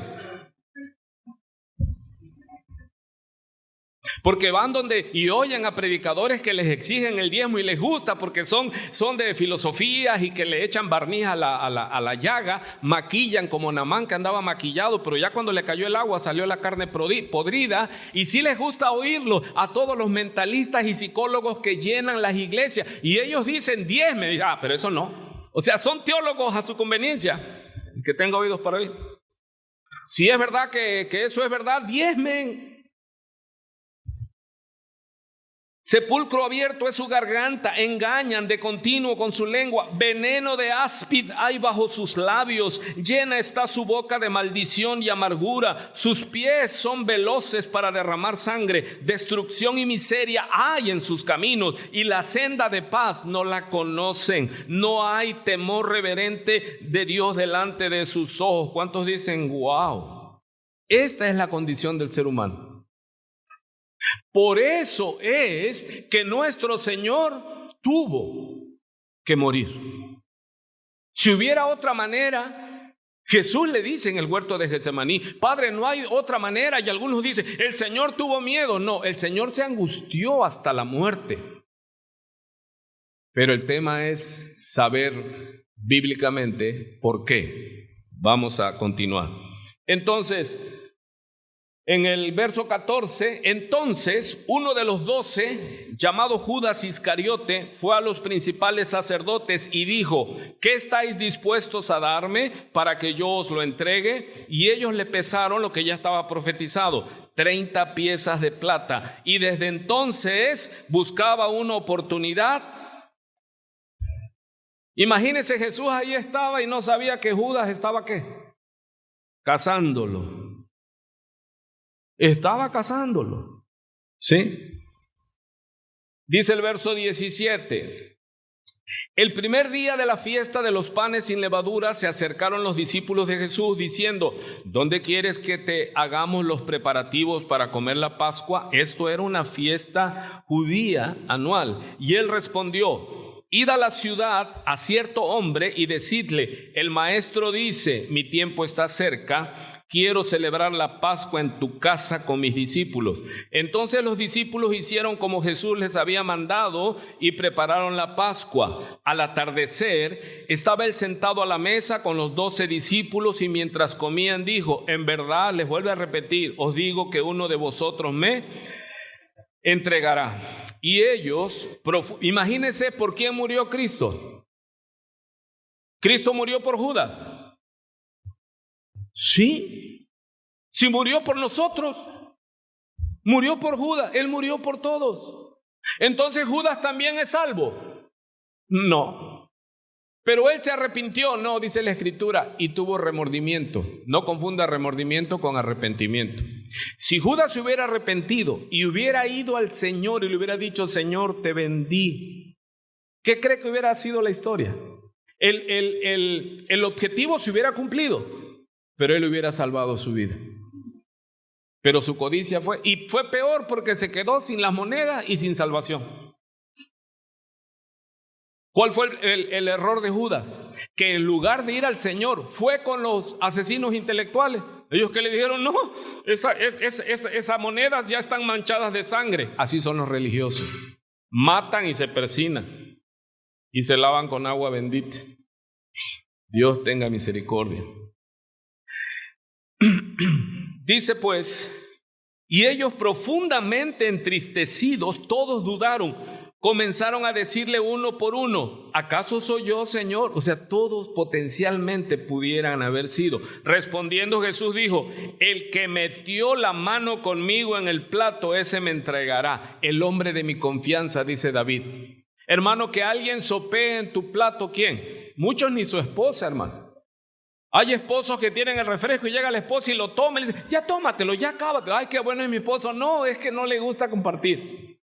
Porque van donde y oyen a predicadores que les exigen el diezmo y les gusta porque son de filosofías y que le echan barniz a la llaga, maquillan como Naamán que andaba maquillado, pero ya cuando le cayó el agua salió la carne podrida. Y sí les gusta oírlo a todos los mentalistas y psicólogos que llenan las iglesias y ellos dicen diezme, pero eso no. O sea, son teólogos a su conveniencia. El que tenga oídos para oír. Si es verdad que eso es verdad, diezmen. Sepulcro abierto es su garganta, engañan de continuo con su lengua, veneno de áspid hay bajo sus labios, llena está su boca de maldición y amargura, sus pies son veloces para derramar sangre, destrucción y miseria hay en sus caminos, y la senda de paz no la conocen, no hay temor reverente de Dios delante de sus ojos. ¿Cuántos dicen, wow? Esta es la condición del ser humano. Por eso es que nuestro Señor tuvo que morir. Si hubiera otra manera, Jesús le dice en el huerto de Getsemaní, Padre, no hay otra manera. Y algunos dicen, el Señor tuvo miedo. No, el Señor se angustió hasta la muerte. Pero el tema es saber bíblicamente por qué. Vamos a continuar. Entonces, en el verso 14, entonces uno de los 12, llamado Judas Iscariote, fue a los principales sacerdotes y dijo, ¿qué estáis dispuestos a darme para que yo os lo entregue? Y ellos le pesaron lo que ya estaba profetizado, 30 piezas de plata. Y desde entonces buscaba una oportunidad. Imagínense, Jesús ahí estaba y no sabía que Judas estaba ¿qué? Cazándolo. Estaba cazándolo. ¿Sí? Dice el verso 17. El primer día de la fiesta de los panes sin levadura se acercaron los discípulos de Jesús diciendo, ¿dónde quieres que te hagamos los preparativos para comer la Pascua? Esto era una fiesta judía anual. Y él respondió, id a la ciudad a cierto hombre y decidle, el maestro dice, mi tiempo está cerca, quiero celebrar la Pascua en tu casa con mis discípulos. Entonces los discípulos hicieron como Jesús les había mandado y prepararon la Pascua. Al atardecer estaba él sentado a la mesa con los 12 discípulos y mientras comían dijo, en verdad les vuelvo a repetir, os digo que uno de vosotros me entregará. Y ellos, imagínense por quién murió Cristo. Cristo murió por Judas. Sí, si murió por nosotros, murió por Judas, él murió por todos. Entonces Judas también es salvo. No, pero él se arrepintió, no, dice la Escritura, y tuvo remordimiento. No confunda remordimiento con arrepentimiento. Si Judas se hubiera arrepentido y hubiera ido al Señor y le hubiera dicho, Señor, te vendí, ¿qué cree que hubiera sido la historia? El objetivo se hubiera cumplido, pero él hubiera salvado su vida. Pero su codicia fue peor porque se quedó sin las monedas y sin salvación. ¿Cuál fue el error de Judas? Que en lugar de ir al Señor, fue con los asesinos intelectuales. Ellos que le dijeron, no, esas monedas ya están manchadas de sangre. Así son los religiosos. Matan y se persignan y se lavan con agua bendita. Dios tenga misericordia. Dice pues, y ellos profundamente entristecidos, todos dudaron, comenzaron a decirle uno por uno, ¿acaso soy yo, Señor? O sea, todos potencialmente pudieran haber sido. Respondiendo Jesús dijo, el que metió la mano conmigo en el plato, ese me entregará. El hombre de mi confianza, dice David. Hermano, que alguien sopee en tu plato, ¿quién? Muchos ni su esposa, hermano. Hay esposos que tienen el refresco y llega la esposa y lo toma y le dice, ya tómatelo, ya cábatelo. Ay, qué bueno es mi esposo. No, es que no le gusta compartir.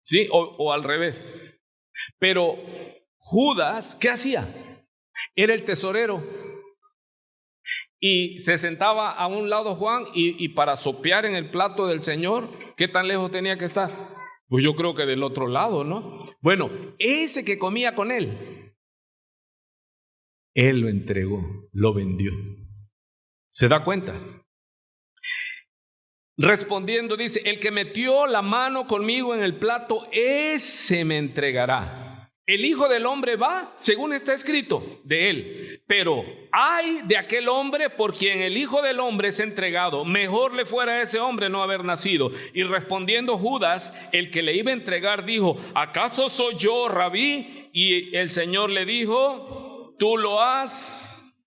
¿Sí? O al revés. Pero Judas, ¿qué hacía? Era el tesorero. Y se sentaba a un lado Juan y para sopear en el plato del Señor, ¿qué tan lejos tenía que estar? Pues yo creo que del otro lado, ¿no? Bueno, ese que comía con él lo entregó, lo vendió. ¿Se da cuenta? Respondiendo dice, el que metió la mano conmigo en el plato, ese me entregará. El Hijo del Hombre va, según está escrito, de él. Pero ay de aquel hombre por quien el Hijo del Hombre es entregado. Mejor le fuera a ese hombre no haber nacido. Y respondiendo Judas, el que le iba a entregar, dijo, ¿acaso soy yo, Rabí? Y el Señor le dijo, tú lo has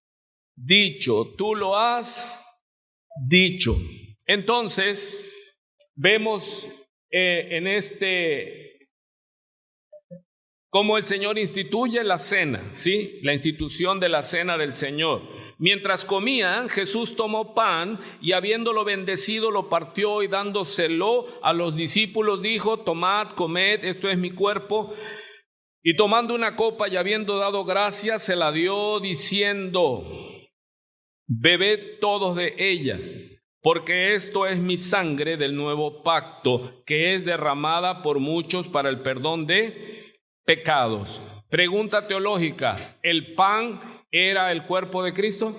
dicho, tú lo has dicho. Entonces, vemos cómo el Señor instituye la cena, ¿sí? La institución de la cena del Señor. Mientras comían, Jesús tomó pan y habiéndolo bendecido, lo partió y dándoselo a los discípulos dijo: tomad, comed, esto es mi cuerpo. Y tomando una copa y habiendo dado gracias, se la dio diciendo: bebed todos de ella, porque esto es mi sangre del nuevo pacto, que es derramada por muchos para el perdón de pecados. Pregunta teológica: ¿el pan era el cuerpo de Cristo?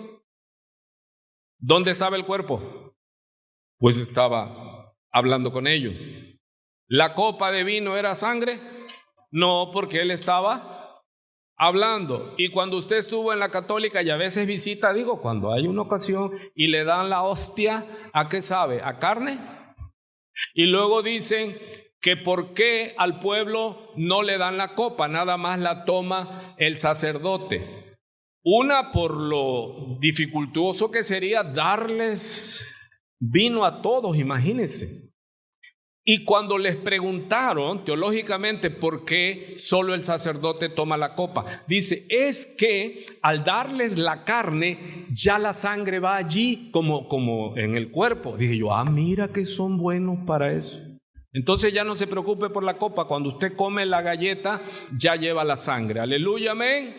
¿Dónde estaba el cuerpo? Pues estaba hablando con ellos. ¿La copa de vino era sangre? No, porque Él estaba hablando. Y cuando usted estuvo en la católica y a veces visita, cuando hay una ocasión y le dan la hostia, ¿a qué sabe? ¿A carne? Y luego dicen que por qué al pueblo no le dan la copa, nada más la toma el sacerdote. Una, por lo dificultoso que sería darles vino a todos, imagínense. Y cuando les preguntaron teológicamente por qué solo el sacerdote toma la copa, dice: es que al darles la carne, ya la sangre va allí como en el cuerpo. Dije yo: mira que son buenos para eso. Entonces ya no se preocupe por la copa, cuando usted come la galleta, ya lleva la sangre. Aleluya, amén.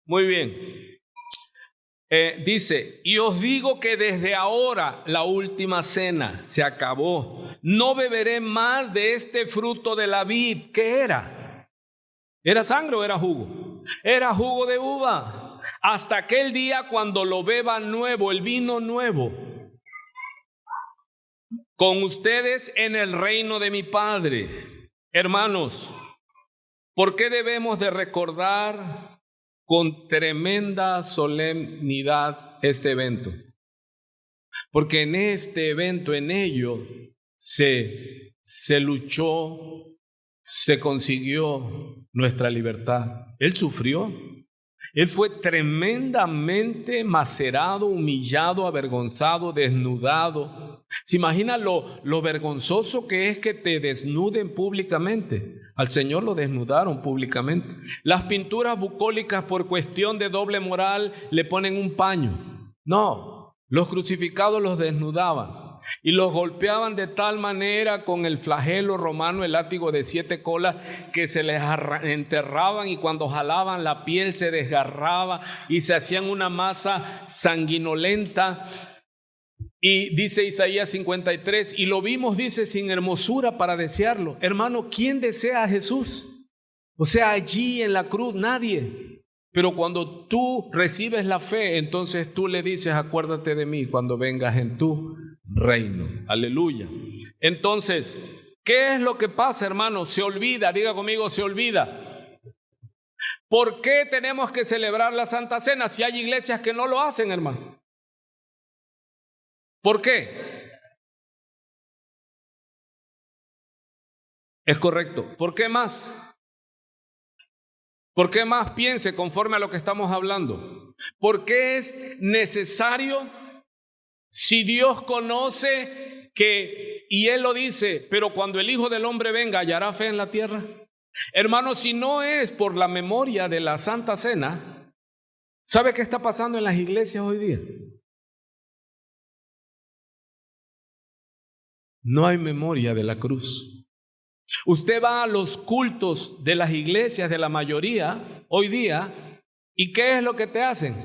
Muy bien. Dice: y os digo que desde ahora la última cena se acabó. No beberé más de este fruto de la vid. ¿Qué era? ¿Era sangre o era jugo? Era jugo de uva. Hasta aquel día cuando lo beba nuevo, el vino nuevo, con ustedes en el reino de mi Padre. Hermanos, ¿por qué debemos de recordar con tremenda solemnidad este evento? Porque en este evento, en ello, se luchó, se consiguió nuestra libertad. Él sufrió. Él fue tremendamente macerado, humillado, avergonzado, desnudado. ¿Se imagina lo vergonzoso que es que te desnuden públicamente? Al Señor lo desnudaron públicamente. Las pinturas bucólicas, por cuestión de doble moral, le ponen un paño. No, los crucificados los desnudaban y los golpeaban de tal manera con el flagelo romano, el látigo de 7 colas, que se les enterraban, y cuando jalaban la piel se desgarraba y se hacían una masa sanguinolenta. Y dice Isaías 53, y lo vimos, dice, sin hermosura para desearlo. Hermano, ¿quién desea a Jesús? O sea, allí en la cruz, nadie. Pero cuando tú recibes la fe, entonces tú le dices: acuérdate de mí cuando vengas en tu reino. Aleluya. Entonces, ¿qué es lo que pasa, hermano? Se olvida, diga conmigo, se olvida. ¿Por qué tenemos que celebrar la Santa Cena si hay iglesias que no lo hacen, hermano? ¿Por qué? Es correcto. ¿Por qué más? ¿Por qué más? Piense conforme a lo que estamos hablando. ¿Por qué es necesario, si Dios conoce que, y Él lo dice, pero cuando el Hijo del Hombre venga, hallará fe en la tierra? Hermano, si no es por la memoria de la Santa Cena, ¿sabe qué está pasando en las iglesias hoy día? No hay memoria de la cruz. Usted va a los cultos de las iglesias de la mayoría hoy día, ¿y qué es lo que te hacen?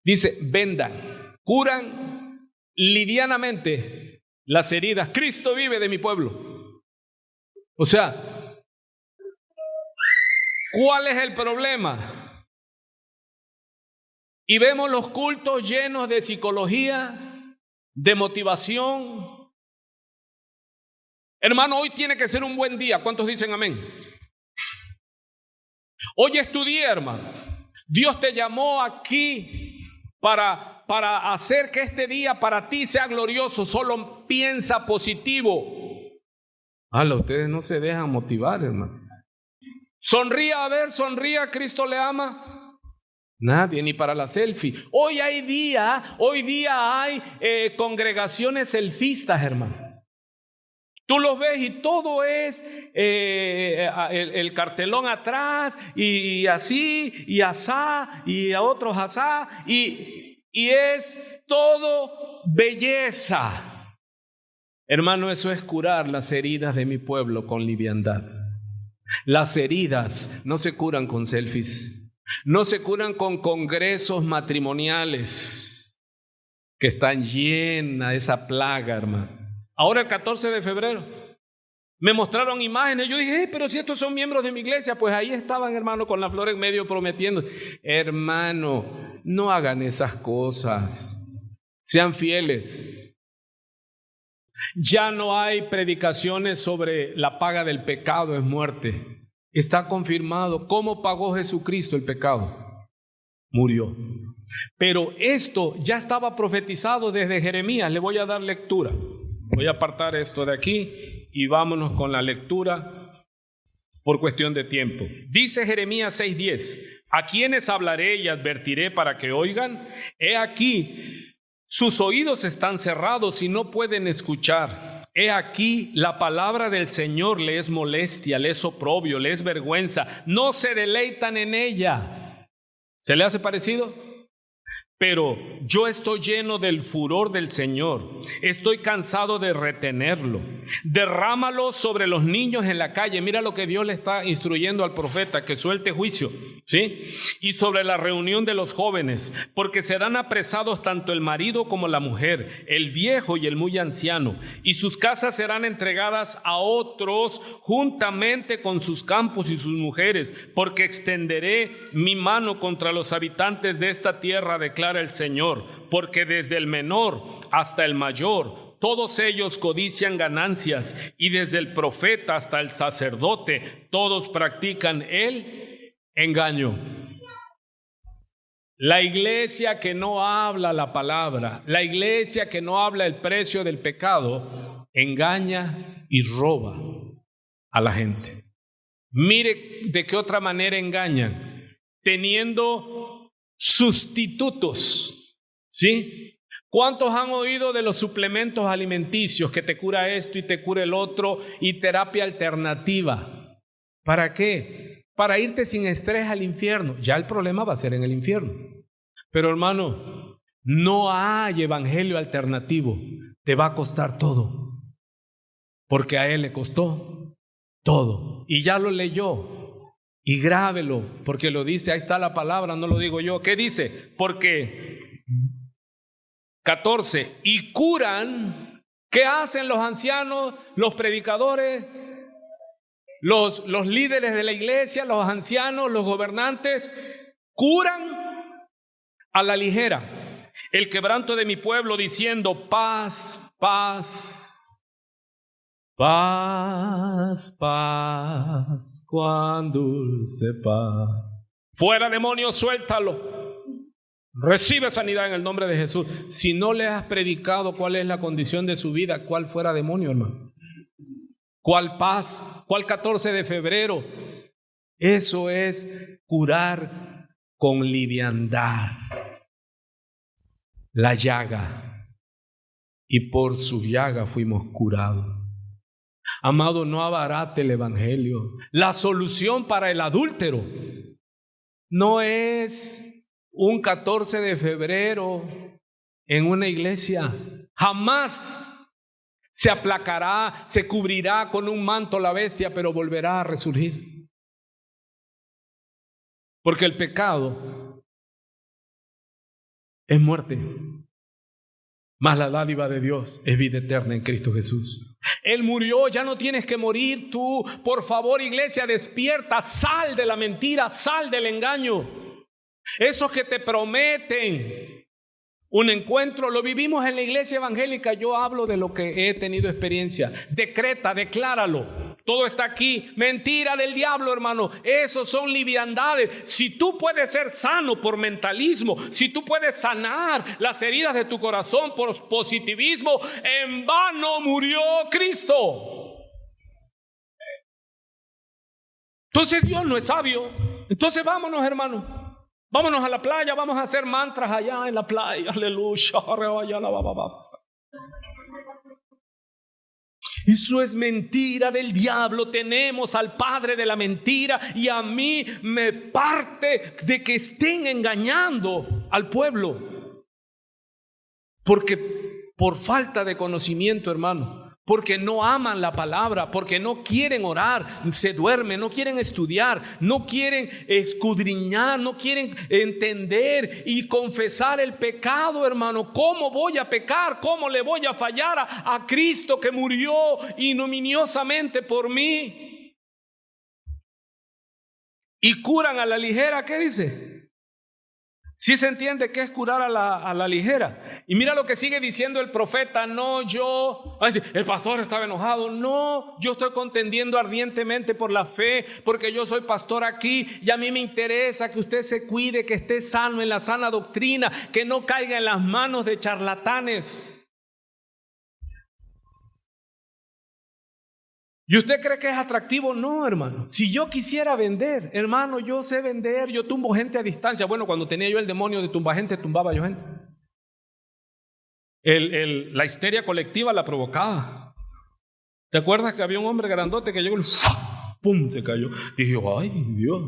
Dice: vendan, curan livianamente las heridas. Cristo vive de mi pueblo. O sea, ¿cuál es el problema? Y vemos los cultos llenos de psicología, de motivación. Hermano, hoy tiene que ser un buen día. ¿Cuántos dicen amén? Hoy es tu día, hermano. Dios te llamó aquí para hacer que este día para ti sea glorioso. Solo piensa positivo. Ustedes no se dejan motivar, hermano. Sonría, a ver, sonría, Cristo le ama. Nadie, ni para la selfie. Hoy día hay congregaciones selfistas, hermano. Tú los ves y todo es el cartelón atrás y así y asá y a otros asá y es todo belleza. Hermano, eso es curar las heridas de mi pueblo con liviandad. Las heridas no se curan con selfies, no se curan con congresos matrimoniales que están llenas de esa plaga, hermano. Ahora el 14 de febrero me mostraron imágenes. Yo dije, pero si estos son miembros de mi iglesia, pues ahí estaban, hermano, con la flor en medio prometiendo. Hermano, no hagan esas cosas. Sean fieles. Ya no hay predicaciones sobre la paga del pecado es muerte. Está confirmado. ¿Cómo pagó Jesucristo el pecado? Murió. Pero esto ya estaba profetizado desde Jeremías. Le voy a dar lectura. Voy a apartar esto de aquí y vámonos con la lectura por cuestión de tiempo. Dice Jeremías 6:10: ¿A quiénes hablaré y advertiré para que oigan? He aquí, sus oídos están cerrados y no pueden escuchar. He aquí, la palabra del Señor le es molestia, le es oprobio, le es vergüenza. No se deleitan en ella. ¿Se le hace parecido? Pero yo estoy lleno del furor del Señor. Estoy cansado de retenerlo. Derrámalo sobre los niños en la calle. Mira lo que Dios le está instruyendo al profeta, que suelte juicio, ¿sí? Y sobre la reunión de los jóvenes, porque serán apresados tanto el marido como la mujer, el viejo y el muy anciano, y sus casas serán entregadas a otros juntamente con sus campos y sus mujeres, porque extenderé mi mano contra los habitantes de esta tierra, declara el Señor, porque desde el menor hasta el mayor, todos ellos codician ganancias, y desde el profeta hasta el sacerdote, todos practican el engaño. La iglesia que no habla la palabra, la iglesia que no habla el precio del pecado, engaña y roba a la gente. Mire de qué otra manera engañan, teniendo sustitutos, ¿sí? ¿Cuántos han oído de los suplementos alimenticios que te cura esto y te cura el otro y terapia alternativa? ¿Para qué? Para irte sin estrés al infierno. Ya el problema va a ser en el infierno. Pero hermano, no hay evangelio alternativo. Te va a costar todo, porque a él le costó todo y ya lo leyó. Y grábelo, porque lo dice, ahí está la palabra, no lo digo yo. ¿Qué dice? Porque 14, y curan. ¿Qué hacen los ancianos, los predicadores, los líderes de la iglesia, los ancianos, los gobernantes? Curan a la ligera el quebranto de mi pueblo, diciendo: paz, paz. Paz, paz, cuán dulce paz. Fuera, demonio, suéltalo. Recibe sanidad en el nombre de Jesús. Si no le has predicado cuál es la condición de su vida, ¿cuál fuera demonio, hermano? ¿Cuál paz? ¿Cuál 14 de febrero? Eso es curar con liviandad la llaga. Y por su llaga fuimos curados. Amado, no abarate el evangelio. La solución para el adúltero no es un 14 de febrero en una iglesia. Jamás se aplacará, se cubrirá con un manto la bestia, pero volverá a resurgir. Porque el pecado es muerte, mas la dádiva de Dios es vida eterna en Cristo Jesús. Él murió, ya no tienes que morir tú. Por favor, iglesia, despierta, sal de la mentira, sal del engaño. Esos que te prometen un encuentro, lo vivimos en la iglesia evangélica. Yo hablo de lo que he tenido experiencia. Decreta, decláralo. Todo está aquí. Mentira del diablo, hermano. Esos son liviandades. Si tú puedes ser sano por mentalismo, si tú puedes sanar las heridas de tu corazón por positivismo, en vano murió Cristo. Entonces Dios no es sabio. Entonces vámonos, hermano. Vámonos a la playa, vamos a hacer mantras allá en la playa. Aleluya. Eso es mentira del diablo. Tenemos al padre de la mentira y a mí me parte de que estén engañando al pueblo. Porque por falta de conocimiento, hermano, porque no aman la palabra, porque no quieren orar, se duermen, no quieren estudiar, no quieren escudriñar, no quieren entender y confesar el pecado, hermano. ¿Cómo voy a pecar? ¿Cómo le voy a fallar a Cristo que murió ignominiosamente por mí? Y curan a la ligera, ¿qué dice? Sí se entiende que es curar a la ligera. Y mira lo que sigue diciendo el profeta. No, yo, va a decir, el pastor estaba enojado. No, yo estoy contendiendo ardientemente por la fe, porque yo soy pastor aquí y a mí me interesa que usted se cuide, que esté sano en la sana doctrina, que no caiga en las manos de charlatanes. ¿Y usted cree que es atractivo? No, hermano. Si yo quisiera vender, hermano, yo sé vender, yo tumbo gente a distancia. Bueno, cuando tenía yo el demonio de tumba gente, tumbaba yo gente. La histeria colectiva la provocaba. ¿Te acuerdas que había un hombre grandote que llegó y ¡pum! Se cayó? Dije, ¡ay, Dios!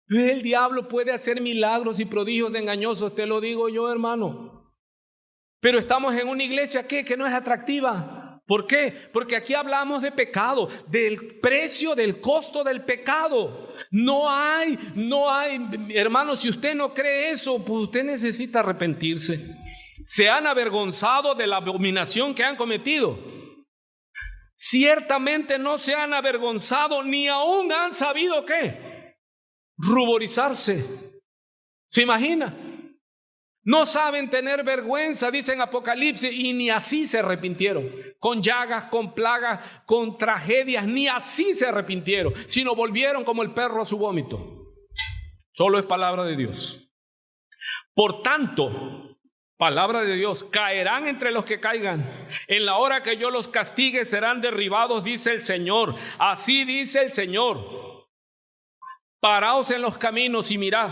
El diablo puede hacer milagros y prodigios engañosos, te lo digo yo, hermano. Pero estamos en una iglesia que no es atractiva. ¿Por qué? Porque aquí hablamos de pecado, del precio, del costo del pecado. No hay, hermano, si usted no cree eso, pues usted necesita arrepentirse. Se han avergonzado de la abominación que han cometido. Ciertamente no se han avergonzado, ni aún han sabido ¿qué? Ruborizarse. ¿Se imagina? No saben tener vergüenza, dice en Apocalipsis, y ni así se arrepintieron. Con llagas, con plagas, con tragedias, ni así se arrepintieron, sino volvieron como el perro a su vómito. Solo es palabra de Dios. Por tanto, palabra de Dios, caerán entre los que caigan. En la hora que yo los castigue serán derribados, dice el Señor. Así dice el Señor. Paraos en los caminos y mirad.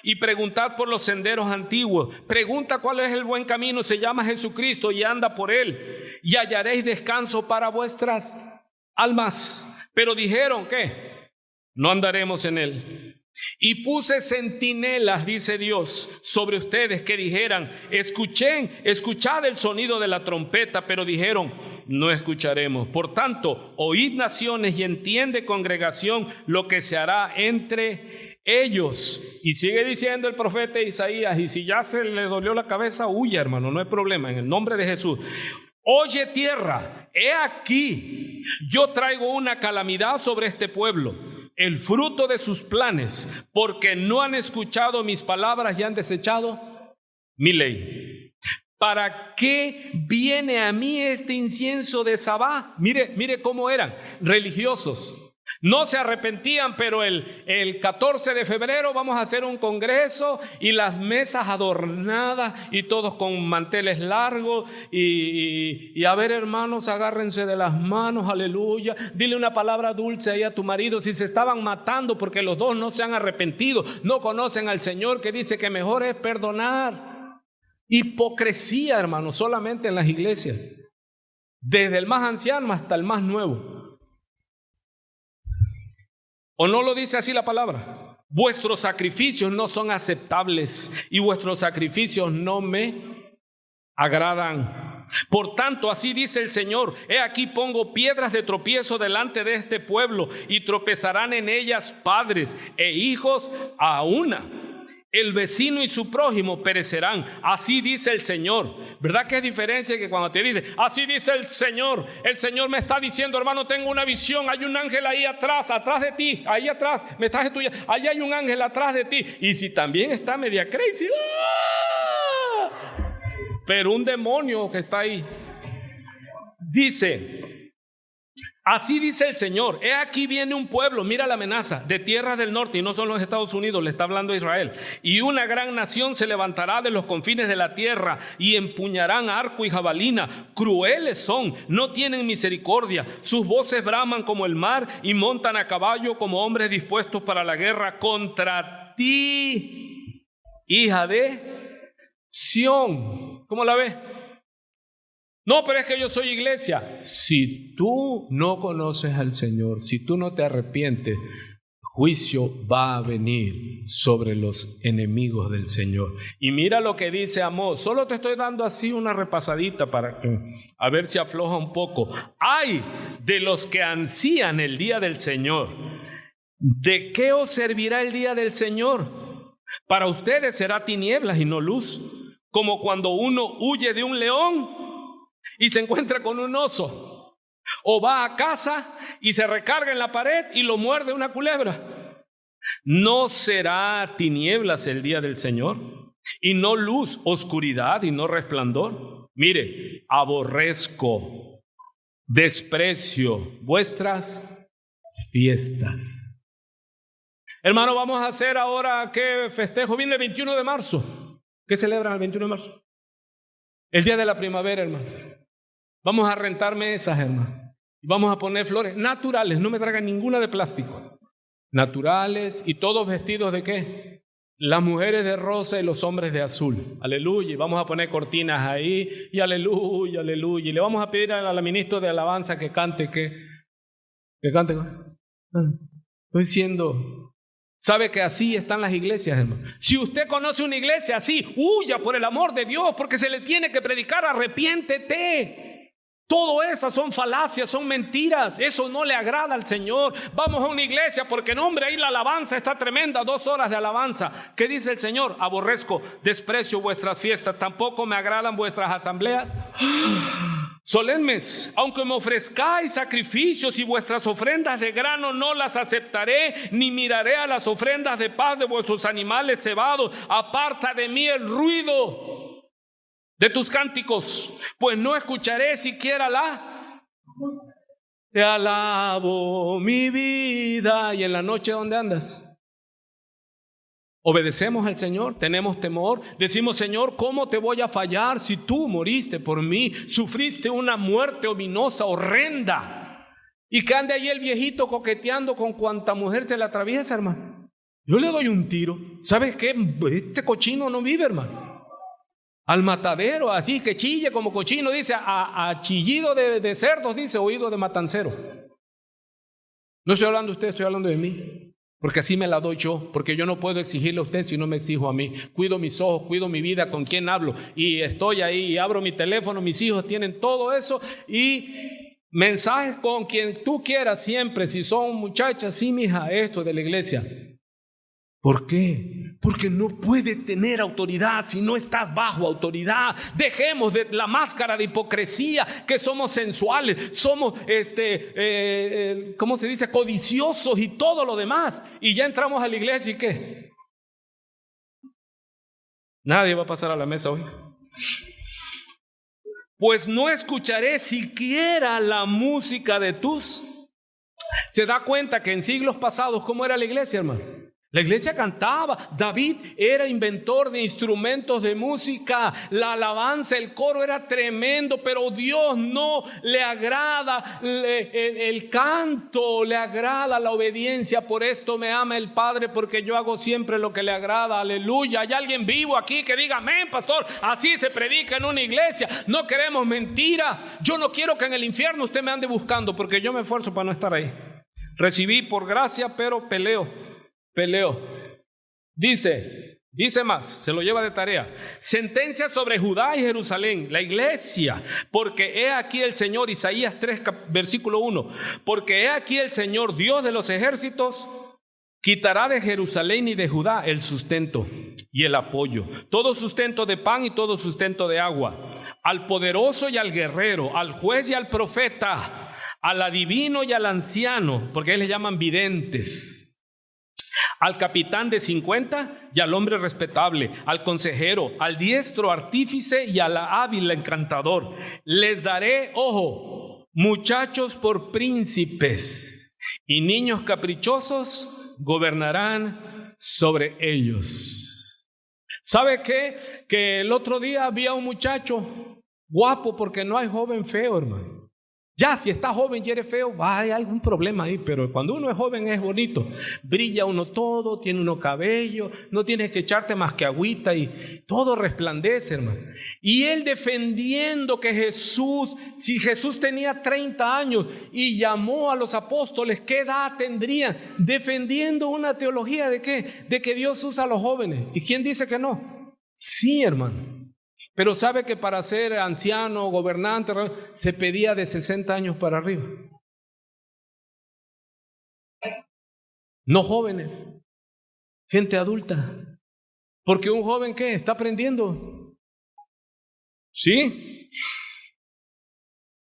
Y preguntad por los senderos antiguos. Pregunta cuál es el buen camino. Se llama Jesucristo y anda por él. Y hallaréis descanso para vuestras almas. Pero dijeron, ¿qué? No andaremos en él. Y puse centinelas, dice Dios, sobre ustedes que dijeran, escuchad el sonido de la trompeta. Pero dijeron, no escucharemos. Por tanto, oíd naciones y entiende congregación lo que se hará entre ellos. Y sigue diciendo el profeta Isaías, y si ya se le dolió la cabeza, huya, hermano, no hay problema, en el nombre de Jesús. Oye tierra, he aquí, yo traigo una calamidad sobre este pueblo, el fruto de sus planes, porque no han escuchado mis palabras y han desechado mi ley. ¿Para qué viene a mí este incienso de Sabá? Mire cómo eran, religiosos. No se arrepentían, pero el 14 de febrero vamos a hacer un congreso y las mesas adornadas y todos con manteles largos y a ver, hermanos, agárrense de las manos, aleluya, dile una palabra dulce ahí a tu marido. Si se estaban matando porque los dos no se han arrepentido, no conocen al Señor que dice que mejor es perdonar. Hipocresía, hermano, solamente en las iglesias, desde el más anciano hasta el más nuevo. ¿O no lo dice así la palabra? Vuestros sacrificios no son aceptables y vuestros sacrificios no me agradan. Por tanto, así dice el Señor, he aquí pongo piedras de tropiezo delante de este pueblo y tropezarán en ellas padres e hijos a una. El vecino y su prójimo perecerán. Así dice el Señor. ¿Verdad que es diferencia que cuando te dice, así dice el Señor me está diciendo, hermano, tengo una visión, hay un ángel ahí atrás de ti, ahí atrás, me estás estudiando, ahí hay un ángel atrás de ti. Y si también está media crazy, pero un demonio que está ahí. Dice, así dice el Señor, he aquí viene un pueblo, mira la amenaza, de tierras del norte, y no son los Estados Unidos, le está hablando a Israel, y una gran nación se levantará de los confines de la tierra y empuñarán arco y jabalina. Crueles son, no tienen misericordia, sus voces braman como el mar y montan a caballo como hombres dispuestos para la guerra. Contra ti hija de Sión. ¿Cómo la ves? No, pero es que yo soy iglesia. Si tú no conoces al Señor, si tú no te arrepientes, juicio va a venir sobre los enemigos del Señor. Y mira lo que dice Amós. Solo te estoy dando así una repasadita para que, a ver si afloja un poco. ¡Ay de los que ansían el día del Señor! ¿De qué os servirá el día del Señor? Para ustedes será tinieblas y no luz, como cuando uno huye de un león y se encuentra con un oso. O va a casa y se recarga en la pared y lo muerde una culebra. ¿No será tinieblas el día del Señor? Y no luz, oscuridad y no resplandor. Mire, aborrezco, desprecio vuestras fiestas. Hermano, vamos a hacer ahora, ¿qué festejo? Viene el 21 de marzo. ¿Qué celebran el 21 de marzo? El día de la primavera, hermano. Vamos a rentar mesas, hermano. Y vamos a poner flores naturales, no me traigan ninguna de plástico. Naturales y todos vestidos ¿de qué? Las mujeres de rosa y los hombres de azul. Aleluya. Y vamos a poner cortinas ahí y aleluya, aleluya. Y le vamos a pedir a la ministra de alabanza que cante, que cante. Estoy diciendo, ¿sabe que así están las iglesias, hermano? Si usted conoce una iglesia así, huya por el amor de Dios, porque se le tiene que predicar, arrepiéntete. Todo eso son falacias, son mentiras. Eso no le agrada al Señor. Vamos a una iglesia porque no, hombre, ahí la alabanza está tremenda, 2 horas de alabanza. ¿Qué dice el Señor? Aborrezco, desprecio vuestras fiestas, tampoco me agradan vuestras asambleas solemnes. Aunque me ofrezcáis sacrificios y vuestras ofrendas de grano, no las aceptaré, ni miraré a las ofrendas de paz de vuestros animales cebados. Aparta de mí el ruido de tus cánticos, pues no escucharé siquiera te alabo mi vida. ¿Y en la noche dónde andas? Obedecemos al Señor, tenemos temor, decimos: Señor, ¿cómo te voy a fallar si tú moriste por mí? Sufriste una muerte ominosa, horrenda. Y que ande ahí el viejito coqueteando con cuanta mujer se le atraviesa, hermano. Yo le doy un tiro. ¿Sabes qué? Este cochino no vive, hermano. Al matadero, así que chille como cochino, dice, a chillido de cerdos, dice, oído de matancero. No estoy hablando de usted, estoy hablando de mí, porque así me la doy yo, porque yo no puedo exigirle a usted si no me exijo a mí. Cuido mis ojos, cuido mi vida, con quién hablo, y estoy ahí, y abro mi teléfono, mis hijos tienen todo eso, y mensajes con quien tú quieras siempre, si son muchachas, sí, mija, esto de la iglesia. ¿Por qué? Porque no puedes tener autoridad si no estás bajo autoridad. Dejemos de la máscara de hipocresía, que somos sensuales, somos ¿cómo se dice? Codiciosos y todo lo demás. Y ya entramos a la iglesia y ¿qué? Nadie va a pasar a la mesa hoy. Pues no escucharé siquiera la música de tus. ¿Se da cuenta que en siglos pasados cómo era la iglesia, hermano? La iglesia cantaba. David era inventor de instrumentos de música. La alabanza, el coro era tremendo, pero Dios no le agrada el canto, le agrada la obediencia. Por esto me ama el Padre, porque yo hago siempre lo que le agrada. Aleluya. ¿Hay alguien vivo aquí que diga amén, pastor? Así se predica en una iglesia. No queremos mentira. Yo no quiero que en el infierno usted me ande buscando, porque yo me esfuerzo para no estar ahí. Recibí por gracia, pero peleo. Dice más, se lo lleva de tarea. Sentencia sobre Judá y Jerusalén, la iglesia. Porque he aquí el Señor, Isaías 3, versículo 1. Porque he aquí el Señor, Dios de los ejércitos, quitará de Jerusalén y de Judá el sustento y el apoyo, todo sustento de pan y todo sustento de agua, al poderoso y al guerrero, al juez y al profeta, al adivino y al anciano, porque ellos le llaman videntes, al capitán de 50 y al hombre respetable, al consejero, al diestro artífice y al hábil encantador. Les daré, ojo, muchachos por príncipes, y niños caprichosos gobernarán sobre ellos. ¿Sabe qué? Que el otro día había un muchacho guapo, porque no hay joven feo, hermano. Ya, si está joven y eres feo, hay algún problema ahí, pero cuando uno es joven es bonito. Brilla uno todo, tiene uno cabello, no tienes que echarte más que agüita y todo resplandece, hermano. Y él defendiendo que Jesús, si Jesús tenía 30 años y llamó a los apóstoles, ¿qué edad tendrían? Defendiendo una teología ¿de qué? De que Dios usa a los jóvenes. ¿Y quién dice que no? Sí, hermano. Pero sabe que para ser anciano, gobernante, se pedía de 60 años para arriba. No jóvenes, gente adulta. Porque un joven, ¿qué? Está aprendiendo. ¿Sí?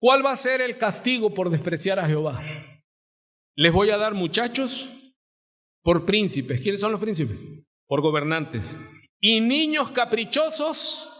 ¿Cuál va a ser el castigo por despreciar a Jehová? Les voy a dar, muchachos, por príncipes. ¿Quiénes son los príncipes? Por gobernantes. Y niños caprichosos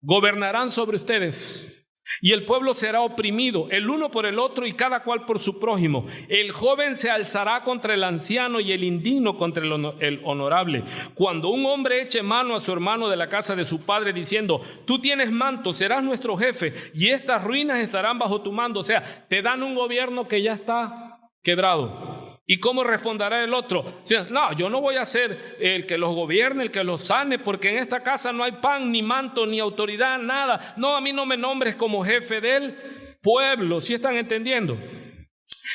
gobernarán sobre ustedes, y el pueblo será oprimido, el uno por el otro y cada cual por su prójimo. El joven se alzará contra el anciano y el indigno contra el honorable. Cuando un hombre eche mano a su hermano de la casa de su padre diciendo, tú tienes manto, serás nuestro jefe, y estas ruinas estarán bajo tu mando. O sea, te dan un gobierno que ya está quebrado. ¿Y cómo responderá el otro? No, yo no voy a ser el que los gobierne, el que los sane, porque en esta casa no hay pan, ni manto, ni autoridad, nada. No, a mí no me nombres como jefe del pueblo. ¿Sí están entendiendo?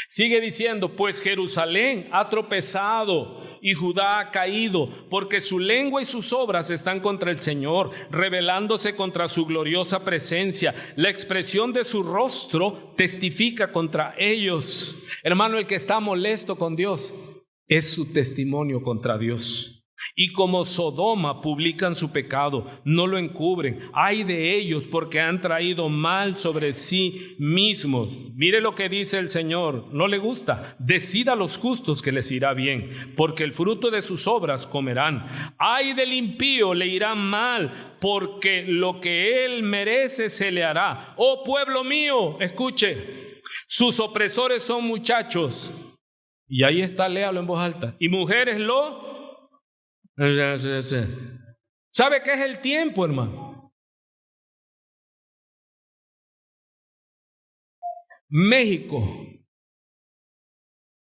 Sigue diciendo, pues Jerusalén ha tropezado y Judá ha caído, porque su lengua y sus obras están contra el Señor, rebelándose contra su gloriosa presencia. La expresión de su rostro testifica contra ellos. Hermano, el que está molesto con Dios es su testimonio contra Dios. Y como Sodoma publican su pecado, no lo encubren. Ay de ellos, porque han traído mal sobre sí mismos. Mire lo que dice el Señor, no le gusta. Decida a los justos que les irá bien, porque el fruto de sus obras comerán. Ay del impío, le irá mal, porque lo que él merece se le hará. Oh pueblo mío, escuche, sus opresores son muchachos. Y ahí está, léalo en voz alta. Y mujeres lo... ¿Sabe qué es el tiempo, hermano? México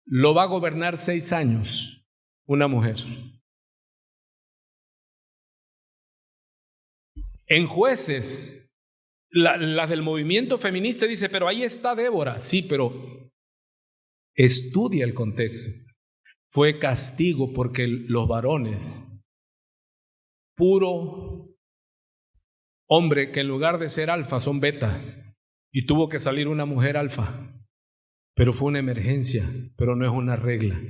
lo va a gobernar 6 años una mujer. En jueces, las del movimiento feminista dice, pero ahí está Débora. Sí, pero estudia el contexto. Fue castigo porque los varones, puro hombre que en lugar de ser alfa son beta, y tuvo que salir una mujer alfa, pero fue una emergencia, pero no es una regla.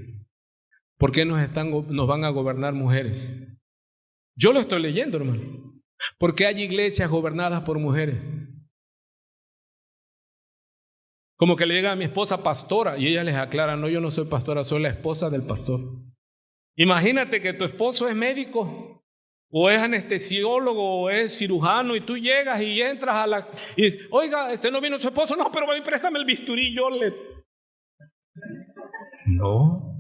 ¿Por qué nos van a gobernar mujeres? Yo lo estoy leyendo, hermano. ¿Por qué hay iglesias gobernadas por mujeres? Como que le llega a mi esposa pastora y ella les aclara, no, yo no soy pastora, soy la esposa del pastor. Imagínate que tu esposo es médico o es anestesiólogo o es cirujano y tú llegas y entras a la... y dices, oiga, no vino su esposo, no, pero préstame el bisturí, yo le... No.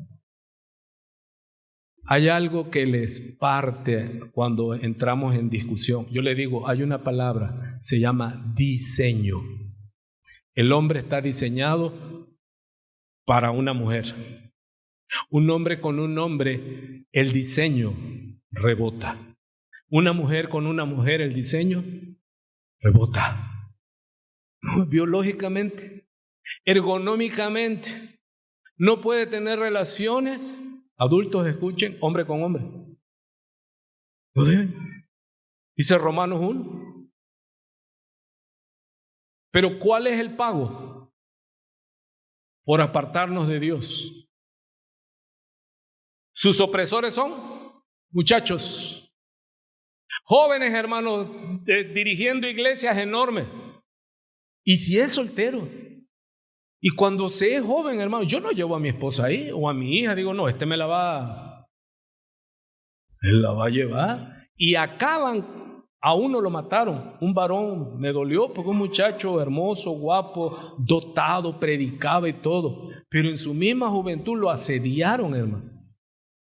Hay algo que les parte cuando entramos en discusión. Yo le digo, hay una palabra, se llama diseño. El hombre está diseñado para una mujer. Un hombre con un hombre, el diseño rebota. Una mujer con una mujer, el diseño rebota. Biológicamente, ergonómicamente, no puede tener relaciones. Adultos, escuchen, hombre con hombre. No deben. Dice Romanos 1. Pero ¿cuál es el pago? Por apartarnos de Dios. Sus opresores son muchachos, jóvenes, hermanos, dirigiendo iglesias enormes. Y si es soltero, y cuando se es joven, hermano, yo no llevo a mi esposa ahí o a mi hija, digo, no, él la va a llevar. Y acaban. A uno lo mataron, un varón, me dolió porque un muchacho hermoso, guapo, dotado, predicaba y todo, pero en su misma juventud lo asediaron, hermano,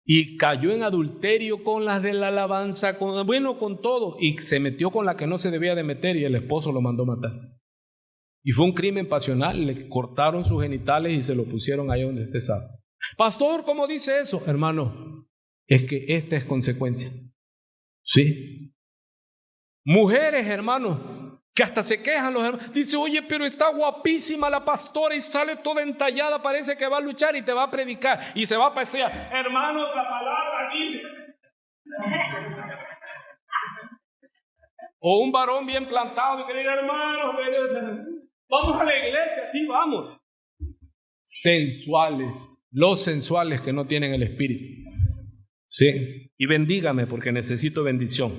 y cayó en adulterio con las de la alabanza, con todo, y se metió con la que no se debía de meter y el esposo lo mandó matar. Y fue un crimen pasional, le cortaron sus genitales y se lo pusieron ahí donde usted sabe. Pastor, ¿cómo dice eso? Hermano, es que esta es consecuencia. Sí. Mujeres, hermano, que hasta se quejan los hermanos. Dice, oye, pero está guapísima la pastora y sale toda entallada, parece que va a luchar y te va a predicar. Y se va a pasear. Hermanos, la palabra dice. O un varón bien plantado y que diga, hermano, vamos a la iglesia, sí, vamos. Sensuales, los sensuales que no tienen el espíritu. Sí, y bendígame porque necesito bendición.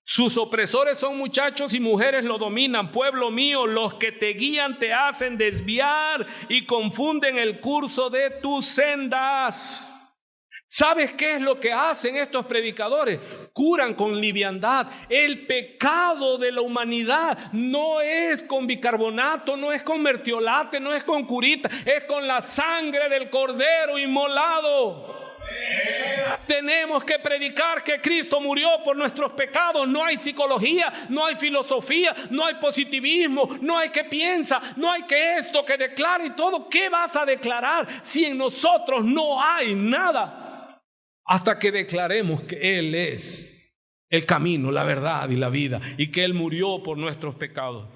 Sus opresores son muchachos y mujeres lo dominan. Pueblo mío, los que te guían te hacen desviar y confunden el curso de tus sendas. ¿Sabes qué es lo que hacen estos predicadores? Curan con liviandad. El pecado de la humanidad no es con bicarbonato, no es con mertiolate, no es con curita, es con la sangre del Cordero inmolado. Tenemos que predicar que Cristo murió por nuestros pecados. No hay psicología, no hay filosofía, no hay positivismo, no hay que piensa, no hay que esto, que declara y todo. ¿Qué vas a declarar si en nosotros no hay nada? Hasta que declaremos que Él es el camino, la verdad y la vida, y que Él murió por nuestros pecados.